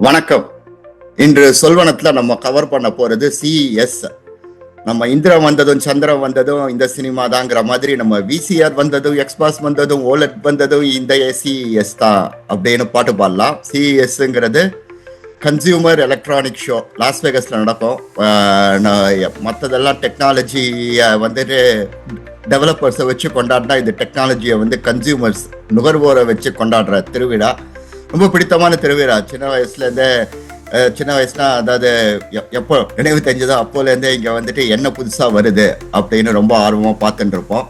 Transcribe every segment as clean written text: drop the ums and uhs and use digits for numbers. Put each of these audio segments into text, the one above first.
வணக்கம். இன்று சொல்வனத்துல நம்ம கவர் பண்ண போறது சிஎஸ். நம்ம இந்திரம் வந்ததும் சந்திரம் வந்ததும் இந்த சினிமா தாங்கிற மாதிரி நம்ம விசிஆர் வந்ததும் எக்ஸ்பாஸ் வந்ததும் ஓலட் வந்ததும் இந்த சிஎஸ் தான் அப்படின்னு பாட்டு பாடலாம். சிஎஸ்ங்கிறது கன்சியூமர் எலக்ட்ரானிக் ஷோ, லாஸ் வேகஸ்ல நடக்கும். மற்றதெல்லாம் டெக்னாலஜியை வந்துட்டு டெவலப்பர்ஸை வச்சு கொண்டாடினா, இது டெக்னாலஜியை வந்து கன்சியூமர்ஸ் நுகர்வோரை வச்சு கொண்டாடுற திருவிழா. ரொம்ப பிடித்தமான திருவிழா. சின்ன வயசுனா அதாவது எப்போ நினைவு தெரிஞ்சதோ அப்போலேருந்தே இங்கே வந்துட்டு என்ன புதுசாக வருது அப்படின்னு ரொம்ப ஆர்வமாக பார்த்துட்டு இருப்போம்.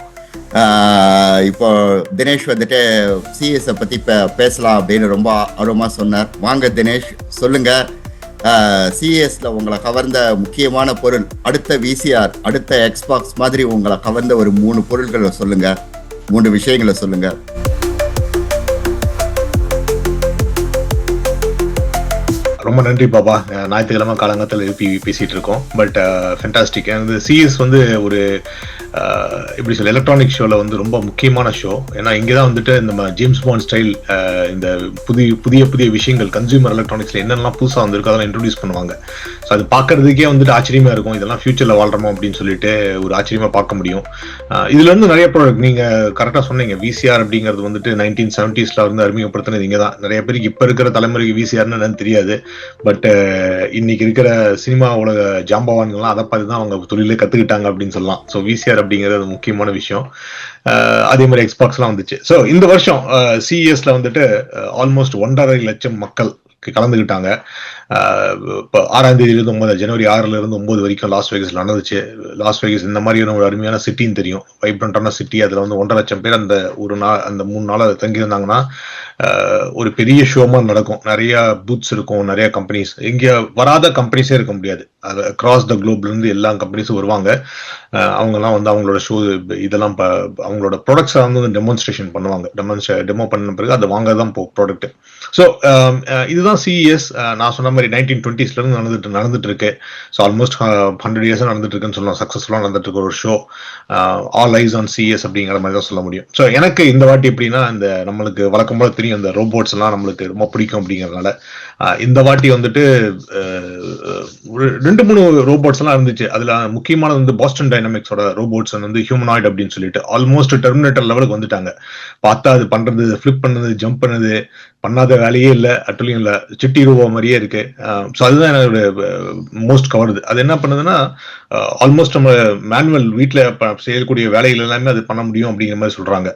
இப்போ தினேஷ் வந்துட்டு சிஎஸை பற்றி பேசலாம் அப்படின்னு ரொம்ப ஆர்வமாக சொன்னார். வாங்க தினேஷ், சொல்லுங்க. சிஎஸ்ல உங்களை கவர்ந்த முக்கியமான பொருள், அடுத்த விசிஆர், அடுத்த எக்ஸ்பாக்ஸ் மாதிரி உங்களை கவர்ந்த ஒரு 3 பொருள்களை சொல்லுங்க, 3 விஷயங்களை சொல்லுங்க. ரொம்ப நன்றி பாபா. ஞாயிற்றுக்கிழமை காலங்கத்தில் எழுப்பி பேசிட்டு இருக்கோம். But fantastic. அந்த சிஎஸ் வந்து ஒரு எப்படி சொல்ல, எலக்ட்ரானிக் ஷோவில் வந்து ரொம்ப முக்கியமான ஷோ. ஏன்னா இங்கே தான் வந்துட்டு நம்ம ஜேம்ஸ் பாண்ட் ஸ்டைல் இந்த புதிய புதிய விஷயங்கள் கன்சியூமர் எலக்ட்ரானிக்ஸில் என்னெல்லாம் புதுசாக வந்திருக்கு அதெல்லாம் இன்ட்ரடியூஸ் பண்ணுவாங்க. ஸோ அது பார்க்கறதுக்கே வந்துட்டு ஆச்சரியமாக இருக்கும். இதெல்லாம் ஃபியூச்சரில் வாழ்றோமோ அப்படின்னு சொல்லிட்டு ஒரு ஆச்சரியமாக பார்க்க முடியும். இதுல இருந்து நிறைய ப்ராடக்ட் நீங்கள் கரெக்டாக சொன்னீங்க. விசிஆர் அப்படிங்கிறது வந்துட்டு 1970s வந்து அறிமுகப்படுத்தினது இங்கே தான். நிறைய பேருக்கு இப்போ இருக்கிற தலைமுறைக்கு விசிஆர்னு என்னன்னு தெரியாது. பட் இன்னைக்கு இருக்கிற சினிமா உலக ஜாம்பவான்கள்லாம் அதை பார்த்து தான் அவங்க தொழிலே கத்துக்கிட்டாங்க அப்படின்னு சொல்லலாம். ஸோ விசிஆர் அப்படிங்கிறது முக்கியமான விஷயம். அதே மாதிரி எக்ஸ்பாக்ஸ்லாம் வந்துச்சு. ஸோ இந்த வருஷம் சிஎஸ்ல வந்துட்டு ஆல்மோஸ்ட் 1.5 லட்சம் மக்கள் கலந்துக்கிட்டாங்க. இப்போ 6ஆம் தேதி 9 ஜனவரி 6ல இருந்து 9 வரைக்கும் லாஸ் வேகஸ்ல நடந்துச்சு. லாஸ் வேகஸ் இந்த மாதிரியான ஒரு அருமையான சிட்டின்னு தெரியும், வைப்ரண்டான சிட்டி. அதுல வந்து 1.5 லட்சம் பேர் அந்த அந்த 3 நாள் தங்கியிருந்தாங்கன்னா ஒரு பெரிய ஷோமா நடக்கும். நிறைய பூத்ஸ் இருக்கும், நிறைய கம்பெனிஸ். இங்க வராத கம்பெனிஸே இருக்க முடியாது. அது அக்ராஸ் த குளோப்ல இருந்து எல்லா கம்பெனிஸும் வருவாங்க. அவங்கெல்லாம் வந்து அவங்களோட ஷோ இதெல்லாம் அவங்களோட ப்ராடக்ட்ஸை வந்து டெமான்ஸ்ட்ரேஷன் பண்ணுவாங்க. டெமோ பண்ண பிறகு அதை வாங்க தான் ப்ராடக்ட். ஸோ இதுதான் சிஎஸ். நான் சொன்ன மாதிரி 1920s இருந்து நடந்துட்டு இருக்கு. ஸோ ஆல்மோஸ்ட் 100 இயர்ஸ் நடந்துட்டு இருக்குன்னு சொல்லலாம். சக்சஸ்ஃபுல்லாக நடந்துட்டு இருக்க ஒரு show. All eyes on CS அப்படிங்கிற மாதிரி தான் சொல்ல முடியும். ஸோ எனக்கு இந்த வாட்டி எப்படின்னா, இந்த நம்மளுக்கு வழக்கம் போல தெரியும் அந்த ரோபோட்ஸ் எல்லாம் நம்மளுக்கு ரொம்ப பிடிக்கும் அப்படிங்கறதுனால இந்த வாட்டி வந்துட்டு 2-3 ரோபோட்ஸ் எல்லாம் இருந்துச்சு. அதுல முக்கியமானது வந்து பாஸ்டன் டைனமிக்ஸோட ரோபோட்ஸ் வந்து ஹியூமனாய்டு அப்படின்னு சொல்லிட்டு ஆல்மோஸ்ட் டெர்மினேட்டர் லெவலுக்கு வந்துட்டாங்க. பார்த்தா அது பண்றது, ஃபிளிப் பண்ணது, ஜம்ப் பண்ணது, பண்ணாத வேலையே இல்லை, அட்டுலையும் இல்லை, சிட்டி ரூபா மாதிரியே இருக்கு. ஸோ அதுதான் என்னோட மோஸ்ட் கவருது. அது என்ன பண்ணுதுன்னா, ஆல்மோஸ்ட் நம்ம மேனுவல் வீட்டில் செய்யக்கூடிய வேலைகள் எல்லாமே அது பண்ண முடியும் அப்படிங்கிற மாதிரி சொல்றாங்க.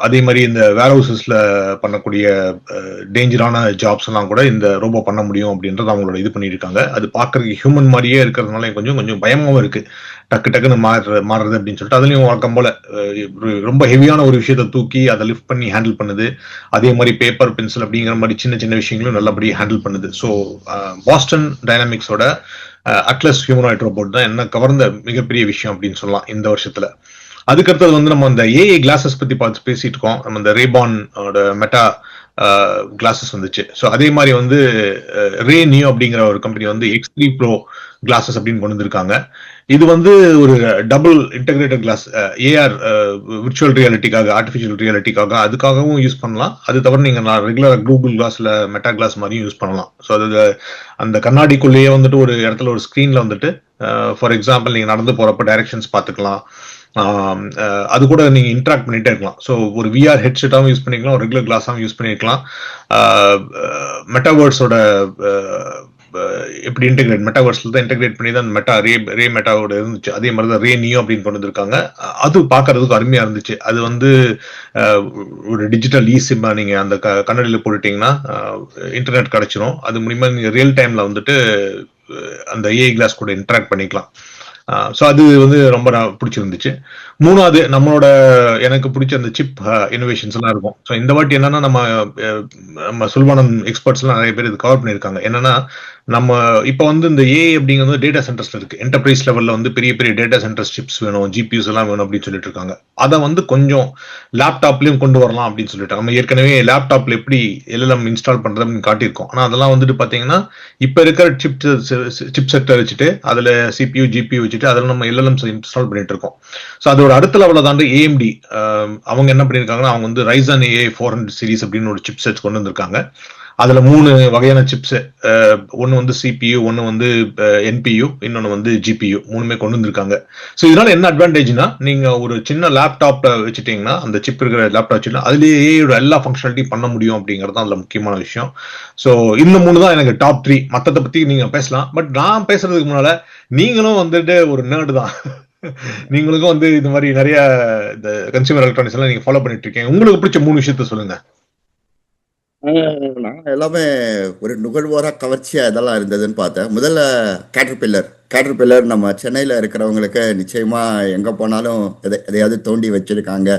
அதே மாதிரி இந்த வேர் ஹவுசஸ்ல பண்ணக்கூடிய டேஞ்சரான ஜாப்ஸ் எல்லாம் கூட இந்த ரோபோ பண்ண முடியும் அப்படின்றது அவங்களோட இது பண்ணியிருக்காங்க. அது பார்க்கறதுக்கு ஹியூமன் மாதிரியே இருக்கிறதுனால கொஞ்சம் பயமாவும் இருக்கு. டக்குன்னு மாறுறது அப்படின்னு சொல்லிட்டு அதுலயும் வழக்கம் போல ரொம்ப ஹெவியான ஒரு விஷயத்தை தூக்கி அதை லிஃப்ட் பண்ணி ஹேண்டில் பண்ணுது. அதே மாதிரி பேப்பர், பென்சில் அப்படிங்கிற மாதிரி சின்ன சின்ன விஷயங்களும் நல்லபடியாக ஹேண்டில் பண்ணுது. ஸோ பாஸ்டன் டைனமிக்ஸோட அட்லஸ் ஹியூமனாய்டு ரோபோட் தான் என்ன கவர்ந்த மிகப்பெரிய விஷயம் அப்படின்னு சொல்லலாம் இந்த வருஷத்துல. அதுக்கடுத்தது வந்து நம்ம அந்த ஏஐ கிளாஸஸ் பத்தி பேசிட்டு இருக்கோம். நம்ம இந்த ரேபான் மெட்டா கிளாஸஸ் வந்துச்சு. ஸோ அதே மாதிரி வந்து ரே நியோ அப்படிங்கிற ஒரு கம்பெனி வந்து X3 Pro கிளாஸஸ் அப்படின்னு கொண்டு வந்திருக்காங்க. இது வந்து ஒரு double integrated glass. AR virtual ரியாலிட்டிக்காக, ஆர்டிஃபிஷியல் ரியாலிட்டிக்காக, அதுக்காகவும் யூஸ் பண்ணலாம். அது தவிர நீங்க ரெகுலர் கூகுள் கிளாஸ்ல மெட்டா கிளாஸ் மாதிரியும் யூஸ் பண்ணலாம். ஸோ அது அந்த கண்ணாடிக்குள்ளேயே வந்துட்டு ஒரு இடத்துல ஒரு ஸ்கிரீன்ல வந்துட்டு ஃபார் எக்ஸாம்பிள் நீங்க நடந்து போறப்ப டைரக்ஷன்ஸ் பார்த்துக்கலாம். அது கூட நீங்க இன்டராக்ட் பண்ணிட்டே இருக்கலாம். ஸோ ஒரு விஆர் ஹெட்செட்டாகவும் யூஸ் பண்ணிக்கலாம், ஒரு ரெகுலர் கிளாஸாகவும் யூஸ் பண்ணிக்கலாம். மெட்டாவர்ஸோட எப்படி மெட்டாவர்ஸ்ல தான் இன்டெகிரேட் பண்ணி தான் மெட்டா ரே மெட்டாவோட இருந்துச்சு. அதே மாதிரி தான் ரே நியோ அப்படின்னு கொண்டு வந்திருக்காங்க. அது பார்க்கறதுக்கு அருமையா இருந்துச்சு. அது வந்து ஒரு டிஜிட்டல் இ சிம் நீங்க அந்த கண்ணாடியில போட்டுட்டீங்கன்னா இன்டர்நெட் கிடைச்சிரும். அது மூலியமா நீங்க ரியல் டைம்ல வந்துட்டு அந்த ஏஐ கிளாஸ் கூட இன்டராக்ட் பண்ணிக்கலாம். ஸோ அது வந்து ரொம்ப பிடிச்சிருந்துச்சு. மூணாவது நம்மளோட எனக்கு பிடிச்ச அந்த சிப் இனோவேஷன்ஸ் எல்லாம் இருக்கும். ஸோ இந்த வாட்டி என்னன்னா, நம்ம சுல்வானம் எக்ஸ்பர்ட்ஸ் எல்லாம் நிறைய பேர் இது கவர் பண்ணியிருக்காங்க. என்னன்னா, நம்ம இப்போ வந்து இந்த ஏஐ அப்படிங்கிறது டேட்டா சென்டர்ஸ்ல இருக்கு. என்டர்பிரைஸ் லெவல்ல வந்து பெரிய பெரிய டேட்டா சென்டர் சிப்ஸ் வேணும், ஜிபியூஸ் எல்லாம் வேணும் அப்படின்னு சொல்லிட்டு இருக்காங்க. அதை வந்து கொஞ்சம் லேப்டாப்லயும் கொண்டு வரலாம் அப்படின்னு சொல்லிட்டு நம்ம ஏற்கனவே லேப்டாப்ல எப்படி எல்எல்எம் இன்ஸ்டால் பண்றதுன்னு காட்டியிருக்கோம். ஆனா அதெல்லாம் வந்துட்டு பாத்தீங்கன்னா இப்ப இருக்கிற சிப் செட்டை வச்சுட்டு அதுல சிபியூ ஜிபியூ வச்சுட்டு அதில் நம்ம எல்எல்எம் இன்ஸ்டால் பண்ணிட்டு இருக்கோம். ஸோ அதோட அடுத்த லெவலில் தாண்டி ஏஎம்டி அவங்க என்ன பண்ணியிருக்காங்கன்னா, அவங்க வந்து ரைசன் ஏஐ 400 சீரிஸ் அப்படின்னு ஒரு சிப் செட் கொண்டு வந்திருக்காங்க. அதுல 3 வகையான சிப்ஸ், ஒன்னு வந்து CPU, ஒன்னு வந்து NPU, இன்னொன்னு வந்து GPU, மூணுமே கொண்டு வந்திருக்காங்க. ஸோ இதனால என்ன அட்வான்டேஜ்னா, நீங்க ஒரு சின்ன லேப்டாப் வச்சுட்டீங்கன்னா, அந்த சிப் இருக்கிற லேப்டாப் வச்சுட்டா அதுலயே ஏஐயோட எல்லா ஃபங்க்ஷனாலிட்டியும் பண்ண முடியும் அப்படிங்கிறது தான் அதுல முக்கியமான விஷயம். ஸோ இந்த 3 தான் எனக்கு டாப் 3. மத்தத பத்தி நீங்க பேசலாம். பட் நான் பேசுறதுக்கு முன்னால நீங்களும் வந்துட்டு ஒரு நேர்டு தான். நீங்களுக்கும் வந்து இந்த மாதிரி நிறைய இந்த கன்சியூமர் எலக்ட்ரானிக்ஸ் எல்லாம் நீங்க ஃபாலோ பண்ணிட்டு இருக்கீங்க. உங்களுக்கு பிடிச்ச 3 விஷயத்த சொல்லுங்க. நான் எல்லாமே ஒரு நுகர்வோரா கவர்ச்சியா இதெல்லாம் இருந்ததுன்னு பார்த்தேன். முதல்ல கேட்டர்பில்லர் நம்ம சென்னையில் இருக்கிறவங்களுக்கு நிச்சயமா எங்க போனாலும் எதையாவது தோண்டி வச்சிருக்காங்க,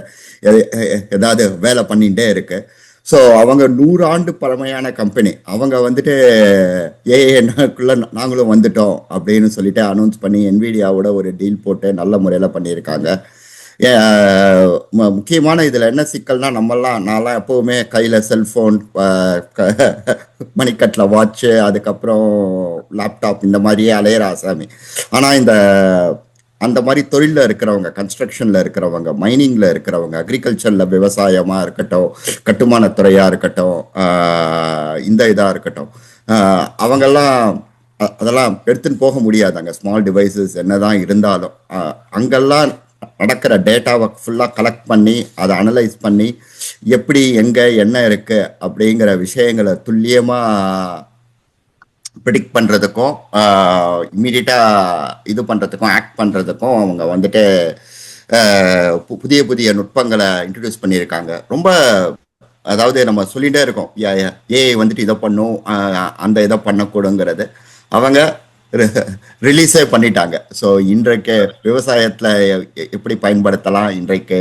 ஏதாவது வேலை பண்ணிட்டே இருக்கு. ஸோ அவங்க 100 ஆண்டு பழமையான கம்பெனி. அவங்க வந்துட்டு ஏஏக்குள்ள நாங்களும் வந்துட்டோம் அப்படின்னு சொல்லிட்டு அனௌன்ஸ் பண்ணி என்விடியாவோட ஒரு டீல் போட்டு நல்ல முறையில் பண்ணியிருக்காங்க. முக்கியமான இதுல என்ன சிக்கல்னா, நான்லாம் எப்பவுமே கையில செல்போன், மணிக்கட்டில் வாட்சு, அதுக்கப்புறம் லேப்டாப், இந்த மாதிரியே அலையிற ஆசாமி. ஆனா அந்த மாதிரி தொழிலில் இருக்கிறவங்க, கன்ஸ்ட்ரக்ஷன்ல இருக்கிறவங்க, மைனிங்ல இருக்கிறவங்க, அக்ரிகல்ச்சர்ல விவசாயமா இருக்கட்டும், கட்டுமானத்துறையா இருக்கட்டும், இந்த இதா இருக்கட்டும், அவங்கெல்லாம் அதெல்லாம் எடுத்துன்னு போக முடியாது. அங்கே ஸ்மால் டிவைசஸ் என்னதான் இருந்தாலும் அங்கெல்லாம் நடக்கிற டேட்டாவை ஃபுல்லாக கலெக்ட் பண்ணி அதை அனலைஸ் பண்ணி எப்படி எங்கே என்ன இருக்கு அப்படிங்கிற விஷயங்களை துல்லியமாக ப்ரிடிக்ட் பண்ணுறதுக்கும் இம்மீடியட்டாக இது பண்ணுறதுக்கும் ஆக்ட் பண்ணுறதுக்கும் அவங்க வந்துட்டு புதிய புதிய நுட்பங்களை இன்ட்ரடியூஸ் பண்ணியிருக்காங்க. ரொம்ப அதாவது நம்ம சொல்லிகிட்டே இருக்கோம் ஏஐ வந்துட்டு இதை பண்ணும், அந்த இதை பண்ணக்கூடுங்கிறது அவங்க ரிலீஸே பண்ணிட்டாங்க. ஸோ இன்றைக்கு விவசாயத்தில் எப்படி பயன்படுத்தலாம், இன்றைக்கு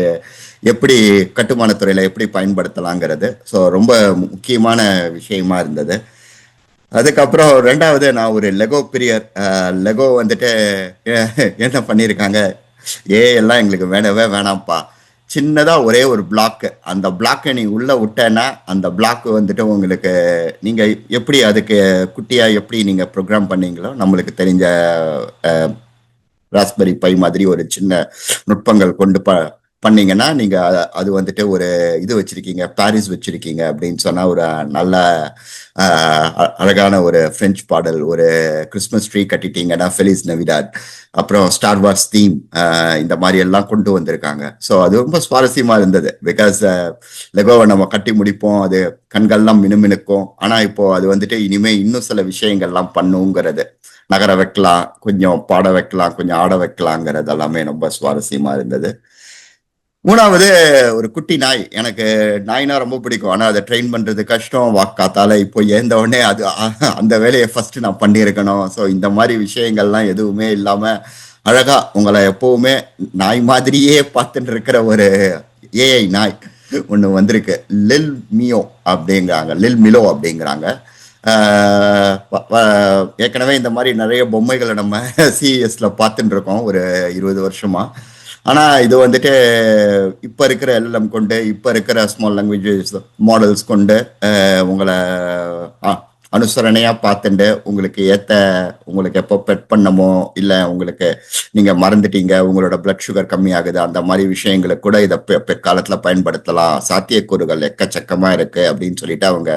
எப்படி கட்டுமானத்துறையில் எப்படி பயன்படுத்தலாங்கிறது ஸோ ரொம்ப முக்கியமான விஷயமா இருந்தது. அதுக்கப்புறம் ரெண்டாவது, நான் ஒரு லெகோ பிரியர். லெகோ வந்துட்டு என்ன பண்ணியிருக்காங்க, எல்லாம் எங்களுக்கு வேணவே வேணாம்ப்பா, சின்னதாக ஒரே ஒரு பிளாக்கு, அந்த பிளாக்கை நீ உள்ளே விட்டேன்னா அந்த பிளாக்கு வந்துட்டு உங்களுக்கு நீங்கள் எப்படி அதுக்கு குட்டியாக எப்படி நீங்கள் ப்ரோக்ராம் பண்ணீங்களோ நம்மளுக்கு தெரிஞ்ச ராஸ்பெரி பை மாதிரி ஒரு சின்ன நுட்பங்கள் கொண்டு பண்ணீங்கன்னா நீங்கள் அது வந்துட்டு ஒரு இது வச்சிருக்கீங்க, பாரிஸ் வச்சிருக்கீங்க அப்படின்னு சொன்னால் ஒரு நல்ல அழகான ஒரு பிரெஞ்சு பாடல், ஒரு கிறிஸ்மஸ் ட்ரீ கட்டிட்டீங்கன்னா ஃபெலிஸ் நவிடாட், அப்புறம் ஸ்டார் வார்ஸ் தீம், இந்த மாதிரி எல்லாம் கொண்டு வந்திருக்காங்க. ஸோ அது ரொம்ப சுவாரஸ்யமா இருந்தது. பிகாஸ் லெகோவை நம்ம கட்டி முடிப்போம், அது கண்கள்லாம் மினுமினுக்கும். ஆனால் இப்போ அது வந்துட்டு இனிமே இன்னும் சில விஷயங்கள்லாம் பண்ணுங்கிறது, நகர வைக்கலாம், கொஞ்சம் பாட வைக்கலாம், கொஞ்சம் ஆட வைக்கலாங்கிறது எல்லாமே ரொம்ப சுவாரஸ்யமா இருந்தது. மூணாவது, ஒரு குட்டி நாய். எனக்கு நாய்னா ரொம்ப பிடிக்கும், ஆனால் அதை ட்ரெயின் பண்றது கஷ்டம். வாக்காத்தால இப்போ ஏந்த உடனே அது அந்த வேலையை ஃபர்ஸ்ட் நான் பண்ணியிருக்கணும். ஸோ இந்த மாதிரி விஷயங்கள்லாம் எதுவுமே இல்லாம அழகா உங்களை எப்பவுமே நாய் மாதிரியே பார்த்துட்டு இருக்கிற ஒரு ஏஐ நாய் ஒன்று வந்திருக்கு. லில் மிலோ அப்படிங்கிறாங்க. ஏற்கனவே இந்த மாதிரி நிறைய பொம்மைகளை நம்ம சிஎஸ்ல பார்த்துட்டு இருக்கோம் ஒரு 20 வருஷமா. ஆனால் இது வந்துட்டு இப்போ இருக்கிற எல்எல்எம் கொண்டு, இப்போ இருக்கிற ஸ்மால் லாங்குவேஜ் மாடல்ஸ் கொண்டு உங்களை அனுசரணையாக பார்த்துட்டு உங்களுக்கு உங்களுக்கு எப்போ பெட் பண்ணமோ, இல்லை உங்களுக்கு நீங்கள் மறந்துட்டீங்க, உங்களோட பிளட் சுகர் கம்மியாகுது, அந்த மாதிரி விஷயங்களுக்கு கூட இதை பிற்காலத்தில் பயன்படுத்தலாம், சாத்தியக்கூறுகள் எக்கச்சக்கமாக இருக்குது அப்படின்னு சொல்லிட்டு அவங்க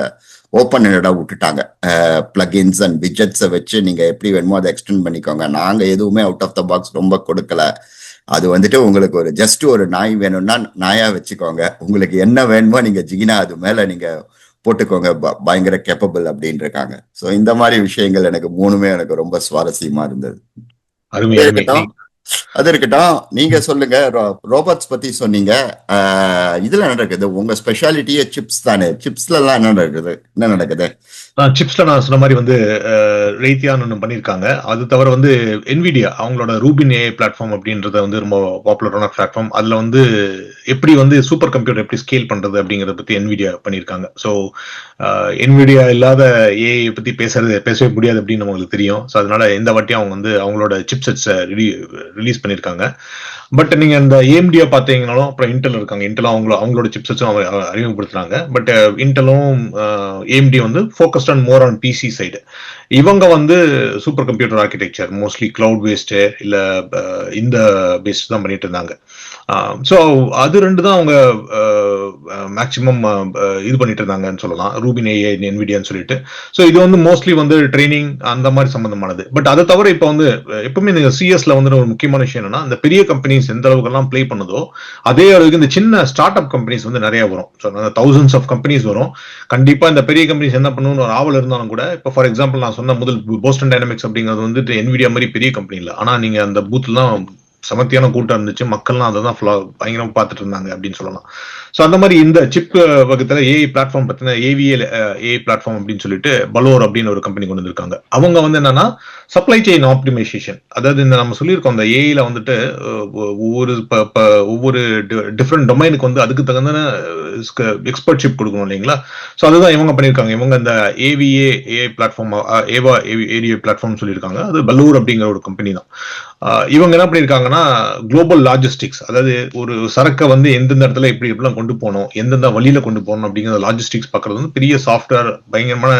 ஓப்பன் ஹெண்டடா விட்டுட்டாங்க. பிளகின்ஸ் அண்ட் விஜெட்ஸை வச்சு நீங்கள் எப்படி வேணுமோ அதை எக்ஸ்டெண்ட் பண்ணிக்கோங்க. நாங்கள் எதுவுமே அவுட் ஆஃப் த பாக்ஸ் ரொம்ப கொடுக்கல. அது வந்துட்டு உங்களுக்கு ஜஸ்ட் ஒரு நாய் வேணும்னா நாயா வச்சுக்கோங்க, உங்களுக்கு என்ன வேணுமோ நீங்க ஜிகினா அது மேல நீங்க போட்டுக்கோங்க, பயங்கர கேப்பபிள் அப்படின்னு இருக்காங்க. ஸோ இந்த மாதிரி விஷயங்கள் எனக்கு மூணுமே எனக்கு ரொம்ப சுவாரஸ்யமா இருந்தது. அது இருக்கட்டும், நீங்க சொல்லுங்க. ரோபோட்ஸ் பத்தி சொன்னீங்க. இதுல என்ன நடக்குது? உங்க ஸ்பெஷாலிட்டியே சிப்ஸ் தானே. சிப்ஸ்ல எல்லாம் என்ன நடக்குது? சிப்ஸ்ல நான் சொன்ன மாதிரி வந்து ரேத்தியான்னு ஒன்று பண்ணியிருக்காங்க. அது தவிர வந்து என்விடியா அவங்களோட ரூபின் ஏஐ பிளாட்ஃபார்ம் அப்படின்றத வந்து ரொம்ப பாப்புலரான பிளாட்ஃபார்ம். அதுல வந்து எப்படி வந்து சூப்பர் கம்ப்யூட்டர் எப்படி ஸ்கேல் பண்றது அப்படிங்கறத பத்தி என்விடியா பண்ணியிருக்காங்க. ஸோ என்விடியா இல்லாத ஏஐ பத்தி பேசவே முடியாது அப்படின்னு நம்மளுக்கு தெரியும். ஸோ அதனால இந்த வாட்டியும் அவங்க வந்து அவங்களோட சிப்செட்ஸை ரிலீஸ் பண்ணியிருக்காங்க. பட் நீங்க இந்த ஏஎம்டியை பார்த்தீங்கன்னாலும் அப்புறம் இன்டெல் இருக்காங்க. இன்டெல் அவங்களோட சிப்ஸ் வச்சு அறிமுகப்படுத்துறாங்க. பட் இன்டெலும் ஏஎம்டி வந்து focused on more on PC side. இவங்க வந்து super computer architecture mostly cloud based இல்ல இந்த பேஸ்ட் தான் பண்ணிட்டு இருந்தாங்க. ஸோ அது ரெண்டு தான் அவங்க மேக்சிமம் இது பண்ணிட்டு இருந்தாங்கன்னு சொல்லலாம், ரூபின் ஏஐ என்விடியான்னு சொல்லிட்டு. ஸோ இது வந்து மோஸ்ட்லி வந்து ட்ரைனிங் அந்த மாதிரி சம்பந்தமானது. பட் அதை தவிர இப்போ வந்து எப்பவுமே நீங்க சிஎஸ்ல வந்து ஒரு முக்கியமான விஷயம் என்னன்னா, இந்த பெரிய கம்பெனிஸ் எந்த அளவுக்கு ப்ளே பண்ணுதோ அதே அளவுக்கு இந்த சின்ன ஸ்டார்ட் அப் கம்பெனிஸ் வந்து நிறைய வரும். ஸோ தௌசண்ட்ஸ் ஆஃப் கம்பெனிஸ் வரும். கண்டிப்பா இந்த பெரிய கம்பெனிஸ் என்ன பண்ணணும்னு ஒரு ஆவல் இருந்தாலும் கூட, இப்போ ஃபார் எக்ஸாம்பிள் நான் சொன்ன முதல் போஸ்டன் டைனமிக்ஸ் அப்படிங்கிறது வந்துட்டு என்விடியா மாதிரி பெரிய கம்பெனி இல்லை. ஆனா நீங்க அந்த பூத்ல தான் சமத்தியான கூட்டம் இருந்துச்சு, மக்கள்லாம் அதை தான் பயங்கரமா பார்த்துட்டு இருந்தாங்க அப்படின்னு சொல்லலாம். ஸோ அந்த மாதிரி இந்த சிப் வகத்துல ஏஐ பிளாட்ஃபார்ம் பார்த்தீங்கன்னா ஏஐ பிளாட்ஃபார்ம் அப்படின்னு சொல்லிட்டு பலோர் அப்படின்னு ஒரு கம்பெனி கொண்டு வந்திருக்காங்க. அவங்க வந்து என்னன்னா சப்ளை செயின் ஆப்டிமைசேஷன், அதாவது இந்த நம்ம சொல்லியிருக்கோம் அந்த ஏஐல வந்துட்டு ஒவ்வொரு டிஃப்ரெண்ட் டொமைனுக்கு வந்து அதுக்கு தகுந்த எக்ஸ்பர்ட்ஷிப் கொடுக்கணும் இல்லைங்களா. ஸோ அதுதான் இவங்க பண்ணியிருக்காங்க. இவங்க இந்த ஏஐ பிளாட்ஃபார்ம் ஏரியா பிளாட்ஃபார்ம் சொல்லியிருக்காங்க. அது பலூர் அப்படிங்கிற ஒரு கம்பெனி தான். இவங்க என்ன பண்ணியிருக்காங்கன்னா குளோபல் லாஜிஸ்டிக்ஸ், அதாவது ஒரு சரக்கை வந்து எந்தெந்த இடத்துல எப்படி எப்படிலாம் கொண்டு போகணும், எந்தெந்த வழியில கொண்டு போகணும் அப்படிங்கிற லாஜிஸ்டிக்ஸ் பார்க்கறது வந்து பெரிய சாஃப்ட்வேர் பயங்கரமான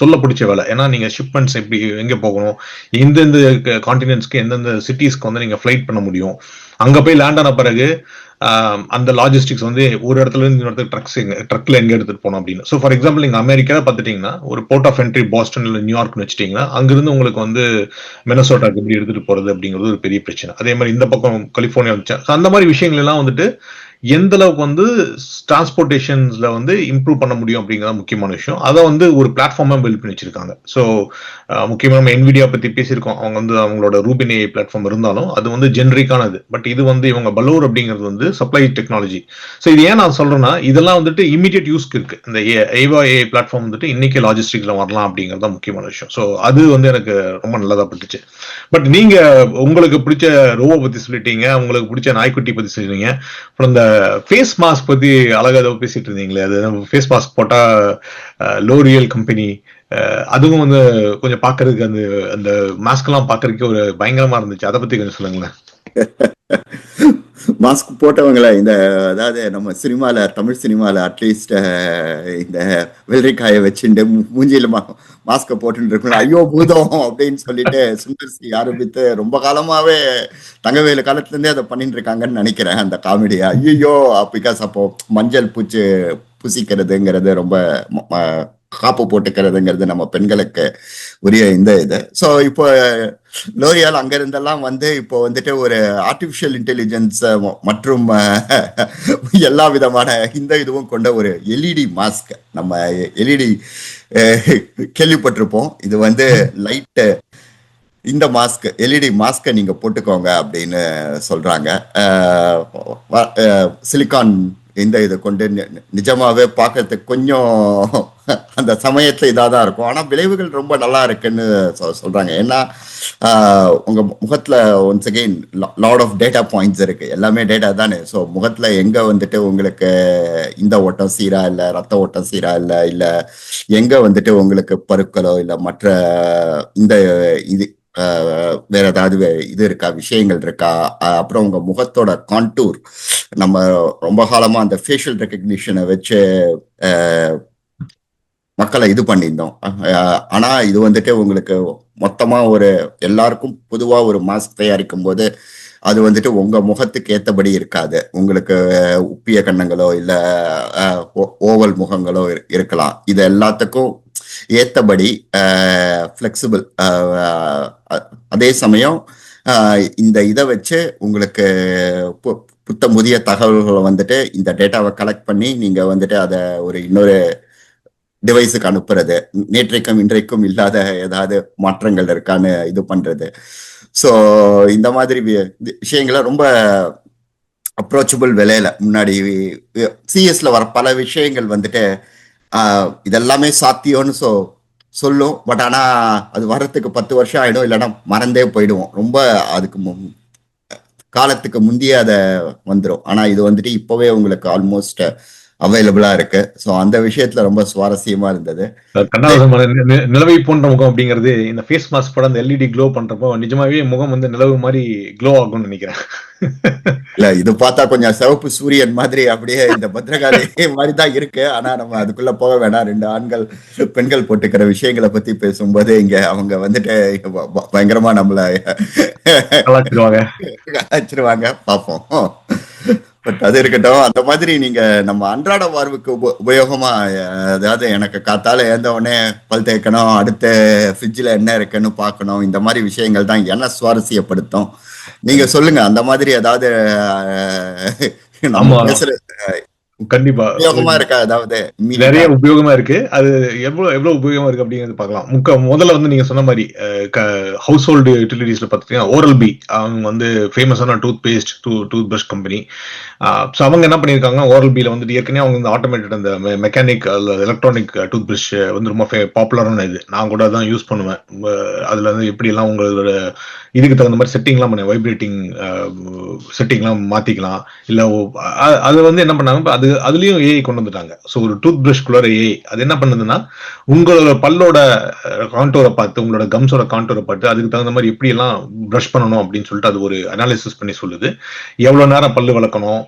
சொல்ல பிடிச்ச வேலை. ஏன்னா நீங்க ஷிப்மெண்ட்ஸ் எப்படி எங்க போகணும், எந்தெந்த கான்டினென்ட்ஸ்க்கு எந்தெந்த சிட்டிஸ்க்கு வந்து நீங்க ஃபிளைட் பண்ண முடியும், அங்க போய் லேண்ட் ஆன பிறகு அந்த லாஜிஸ்டிக்ஸ் வந்து ஒரு இடத்துல இருந்து இன்னொரு இடத்துக்கு ட்ரக்ல எங்க எடுத்துட்டு போனோம் அப்படின்னு. ஸோ ஃபார் எக்ஸாம்பிள் நீங்க அமெரிக்கா பார்த்துட்டீங்கன்னா ஒரு போர்ட் ஆஃப் என்ட்ரி பாஸ்டன் இல்லை நியூயார்க்னு வச்சுட்டீங்கன்னா அங்கிருந்து உங்களுக்கு வந்து மினசோட்டாக்கு எப்படி எடுத்துட்டு போறது அப்படிங்கிறது ஒரு பெரிய பிரச்சனை. அதே மாதிரி இந்த பக்கம் கலிபோர்னியா வந்துச்சு. அந்த மாதிரி விஷயங்கள் எல்லாம் வந்துட்டு எந்த அளவுக்கு வந்து டிரான்ஸ்போர்டேஷன்ஸ்ல வந்து இம்ப்ரூவ் பண்ண முடியும் அப்படிங்கிறத முக்கியமான விஷயம். அதை வந்து ஒரு பிளாட்ஃபார்மா பில்ட் பண்ணி வச்சிருக்காங்க. ஸோ முக்கியமாக நம்ம என்விடியா பத்தி பேசியிருக்கோம். அவங்க வந்து அவங்களோட ரூபின் ஏஐ பிளாட்ஃபார்ம் இருந்தாலும் அது வந்து ஜென்ரிக்கானது. பட் இது வந்து இவங்க பலூர் அப்படிங்கிறது வந்து சப்ளை டெக்னாலஜி. ஸோ இது ஏன் நான் சொல்றேன்னா இதெல்லாம் வந்துட்டு இமீடியட் யூஸ்க்கு இருக்கு. இந்த ஏஐ பிளாட்ஃபார்ம் வந்துட்டு இன்னைக்கு லாஜிஸ்டிக்ஸ்ல வரலாம் அப்படிங்கிறது தான் முக்கியமான விஷயம். ஸோ அது வந்து எனக்கு ரொம்ப நல்லதா பட்டுச்சு. பட் நீங்க உங்களுக்கு பிடிச்ச ரோபோ பத்தி சொல்லிட்டீங்க, உங்களுக்கு பிடிச்ச நாய்க்குட்டி பத்தி சொல்லிட்டீங்க, அப்புறம் இந்த ஃபேஸ் மாஸ்க் பத்தி அழகா ஏதோ பேசிட்டு இருந்தீங்களே, அது ஃபேஸ் மாஸ்க் போட்டா லோரியல் கம்பெனி, அதுவும் வந்து கொஞ்சம் பாக்குறதுக்கு அந்த அந்த மாஸ்க் எல்லாம் பாக்குறதுக்கு ஒரு பயங்கரமா இருந்துச்சு. அதை பத்தி கொஞ்சம் சொல்லுங்களேன். மாஸ்க் போட்டவங்கள இந்த அதாவது நம்ம சினிமால தமிழ் சினிமால அட்லீஸ்ட் இந்த வெள்ளரிக்காயை வச்சுட்டு மூஞ்சியில மாஸ்க போட்டு இருக்கணும், ஐயோ பூதம் அப்படின்னு சொல்லிட்டு சுந்தர்சி ஆரம்பித்து ரொம்ப காலமாவே தங்கவேலு காலத்துல இருந்தே அதை பண்ணிட்டு இருக்காங்கன்னு நினைக்கிறேன் அந்த காமெடியா. ஐயோ பிகாஸ் அப்போ மஞ்சள் பூச்சி புசிக்கிறதுங்கிறது ரொம்ப காப்பு போட்டுக்கிறதுங்கிறது நம்ம பெண்களுக்கு உரிய இந்த இது. ஸோ இப்போ லோரியால் அங்க இருந்தெல்லாம் வந்து இப்போ வந்துட்டு ஒரு ஆர்டிபிஷியல் இன்டெலிஜென்ஸ் மற்றும் எல்லா விதமான இந்த இதுவும் கொண்ட ஒரு எல்இடி மாஸ்க், நம்ம எல்இடி கேள்விப்பட்டிருப்போம். இது வந்து லைட் இந்த மாஸ்க் எல்இடி மாஸ்கை நீங்க போட்டுக்கோங்க அப்படின்னு சொல்றாங்க. சிலிகான் இந்த இதை கொண்டு நிஜமாவே பார்க்கறதுக்கு கொஞ்சம் அந்த சமயத்துல இதாக தான் இருக்கும். ஆனா விளைவுகள் ரொம்ப நல்லா இருக்குன்னு சொல்றாங்க. ஏன்னா உங்க முகத்துல once again lot of data points இருக்கு, எல்லாமே டேட்டா தானே. ஸோ முகத்துல எங்க வந்துட்டு உங்களுக்கு இந்த ஓட்டம் சீரா இல்லை, ரத்த ஓட்டம் சீரா இல்லை, இல்லை எங்க வந்துட்டு உங்களுக்கு பருக்களோ இல்லை மற்ற இந்த இது வேற ஏதாவது இது இருக்கா, விஷயங்கள் இருக்கா, அப்புறம் உங்க முகத்தோட கான்டூர், நம்ம ரொம்ப காலமா அந்த ஃபேஷியல் ரெக்கக்னிஷனை வச்சு மக்களை இது பண்ணியிருந்தோம். ஆனா இது வந்துட்டு உங்களுக்கு மொத்தமா ஒரு எல்லாருக்கும் பொதுவா ஒரு மாஸ்க் தயாரிக்கும் போது அது வந்துட்டு உங்க முகத்துக்கு ஏத்தபடி இருக்காது. உங்களுக்கு உப்பிய கண்ணங்களோ இல்ல ஓவல் முகங்களோ இருக்கலாம். இது எல்லாத்துக்கும் ஏத்தபடி ஃபிளெக்சிபிள். அதே சமயம் இந்த இதை வச்சு உங்களுக்கு புத்தம் புதிய தகவல்களை வந்துட்டு இந்த டேட்டாவை கலெக்ட் பண்ணி நீங்க வந்துட்டு அதை ஒரு இன்னொரு டிவைஸுக்கு அனுப்புறது, நேற்றைக்கும் இன்றைக்கும் இல்லாத ஏதாவது மாற்றங்கள் இருக்கான்னு இது பண்றது. ஸோ இந்த மாதிரி விஷயங்களை ரொம்ப அப்ரோச்சபிள் விலையில முன்னாடி சிஎஸ்ல வர பல விஷயங்கள் வந்துட்டு இதெல்லாமே சாத்தியம்னு சொல்லும். பட் ஆனா அது வர்றதுக்கு 10 வருஷம் ஆயிடும், இல்லைன்னா மறந்தே போயிடுவோம். ரொம்ப அதுக்கு காலத்துக்கு முந்தைய அதை வந்துடும். ஆனா இது வந்துட்டு இப்பவே உங்களுக்கு ஆல்மோஸ்ட் அவைலபிளா இருக்கு. ஸோ அந்த விஷயத்துல ரொம்ப சுவாரஸ்யமா இருந்தது. கண்ணாசம் நிலவை போன்ற முகம் அப்படிங்கிறது இந்த ஃபேஸ் மாஸ்க் படம் அந்த எல்இடி க்ளோ பண்றப்போ நிஜமாவே முகம் வந்து நிலவு மாதிரி க்ளோ ஆகும்னு நினைக்கிறேன். இல்ல இது பார்த்தா கொஞ்சம் சிவப்பு சூரியன் மாதிரி அப்படியே இந்த பத்ரகாளி மாதிரி தான் இருக்கு. ஆனா நம்ம அதுக்குள்ள போக வேணாம். 2 ஆண்கள் பெண்கள் போட்டுக்கிற விஷயங்களை பத்தி பேசும்போது இங்க அவங்க வந்துட்டு பயங்கரமா நம்மள கலாச்சிருவாங்க. பார்ப்போம். பட் அது இருக்கட்டும். அந்த மாதிரி நீங்க நம்ம அன்றாட வாழ்வுக்கு உபயோகமா, அதாவது எனக்கு காத்தால எழுந்த உடனே பல் தேய்க்கணும், அடுத்து ஃப்ரிட்ஜில் என்ன இருக்குன்னு பார்க்கணும், இந்த மாதிரி விஷயங்கள் தான் என்ன சுவாரஸ்யப்படுத்தும். நீங்க சொல்லுங்க, அந்த மாதிரி ஏதாவது நம்ம பேசுற கண்டிப்பா உபயோகமா இருக்கா? அதாவது நிறைய உபயோகமா இருக்கு. அது எவ்வளவு உபயோகமா இருக்கு அப்படிங்கிறது பார்க்கலாம். முதல்ல வந்து நீங்க சொன்ன மாதிரி ஹவுஸ் ஹோல்டு யூட்டிலிட்டிஸ்ல பாத்தீங்கன்னா ஓரல் பி அவங்க வந்து ஃபேமஸான tooth paste tooth brush company. So அவங்க என்ன பண்ணியிருக்காங்க, ஓரல் பில வந்து ஏற்கனவே அவங்க வந்து ஆட்டோமேட்டட் அந்த மெக்கானிக் எலக்ட்ரானிக் டூத் பிரஷ் வந்து ரொம்ப பாப்புலரான இது. நான் கூட தான் யூஸ் பண்ணுவேன். அதுல வந்து எப்படி எல்லாம் உங்களோட இதுக்கு தகுந்த மாதிரி செட்டிங்லாம் பண்ண வைப்ரேட்டிங் செட்டிங்லாம் மாத்திக்கலாம். இல்ல அது வந்து என்ன பண்ணாங்க, அதுலயும் ஏஐ கொண்டு வந்துட்டாங்க. ஸோ ஒரு டூத் பிரஷ்குள்ள ஏஐ அது என்ன பண்ணுதுன்னா, உங்களோட பல்லோட கான்டோரை பார்த்து, உங்களோட கம்ஸோட கான்டோரை பார்த்து அதுக்கு தகுந்த மாதிரி எப்படி எல்லாம் பிரஷ் பண்ணணும் அப்படின்னு சொல்லிட்டு அது ஒரு அனாலிசிஸ் பண்ணி சொல்லுது. எவ்வளவு நேரம் பல்லு விளக்கணும்,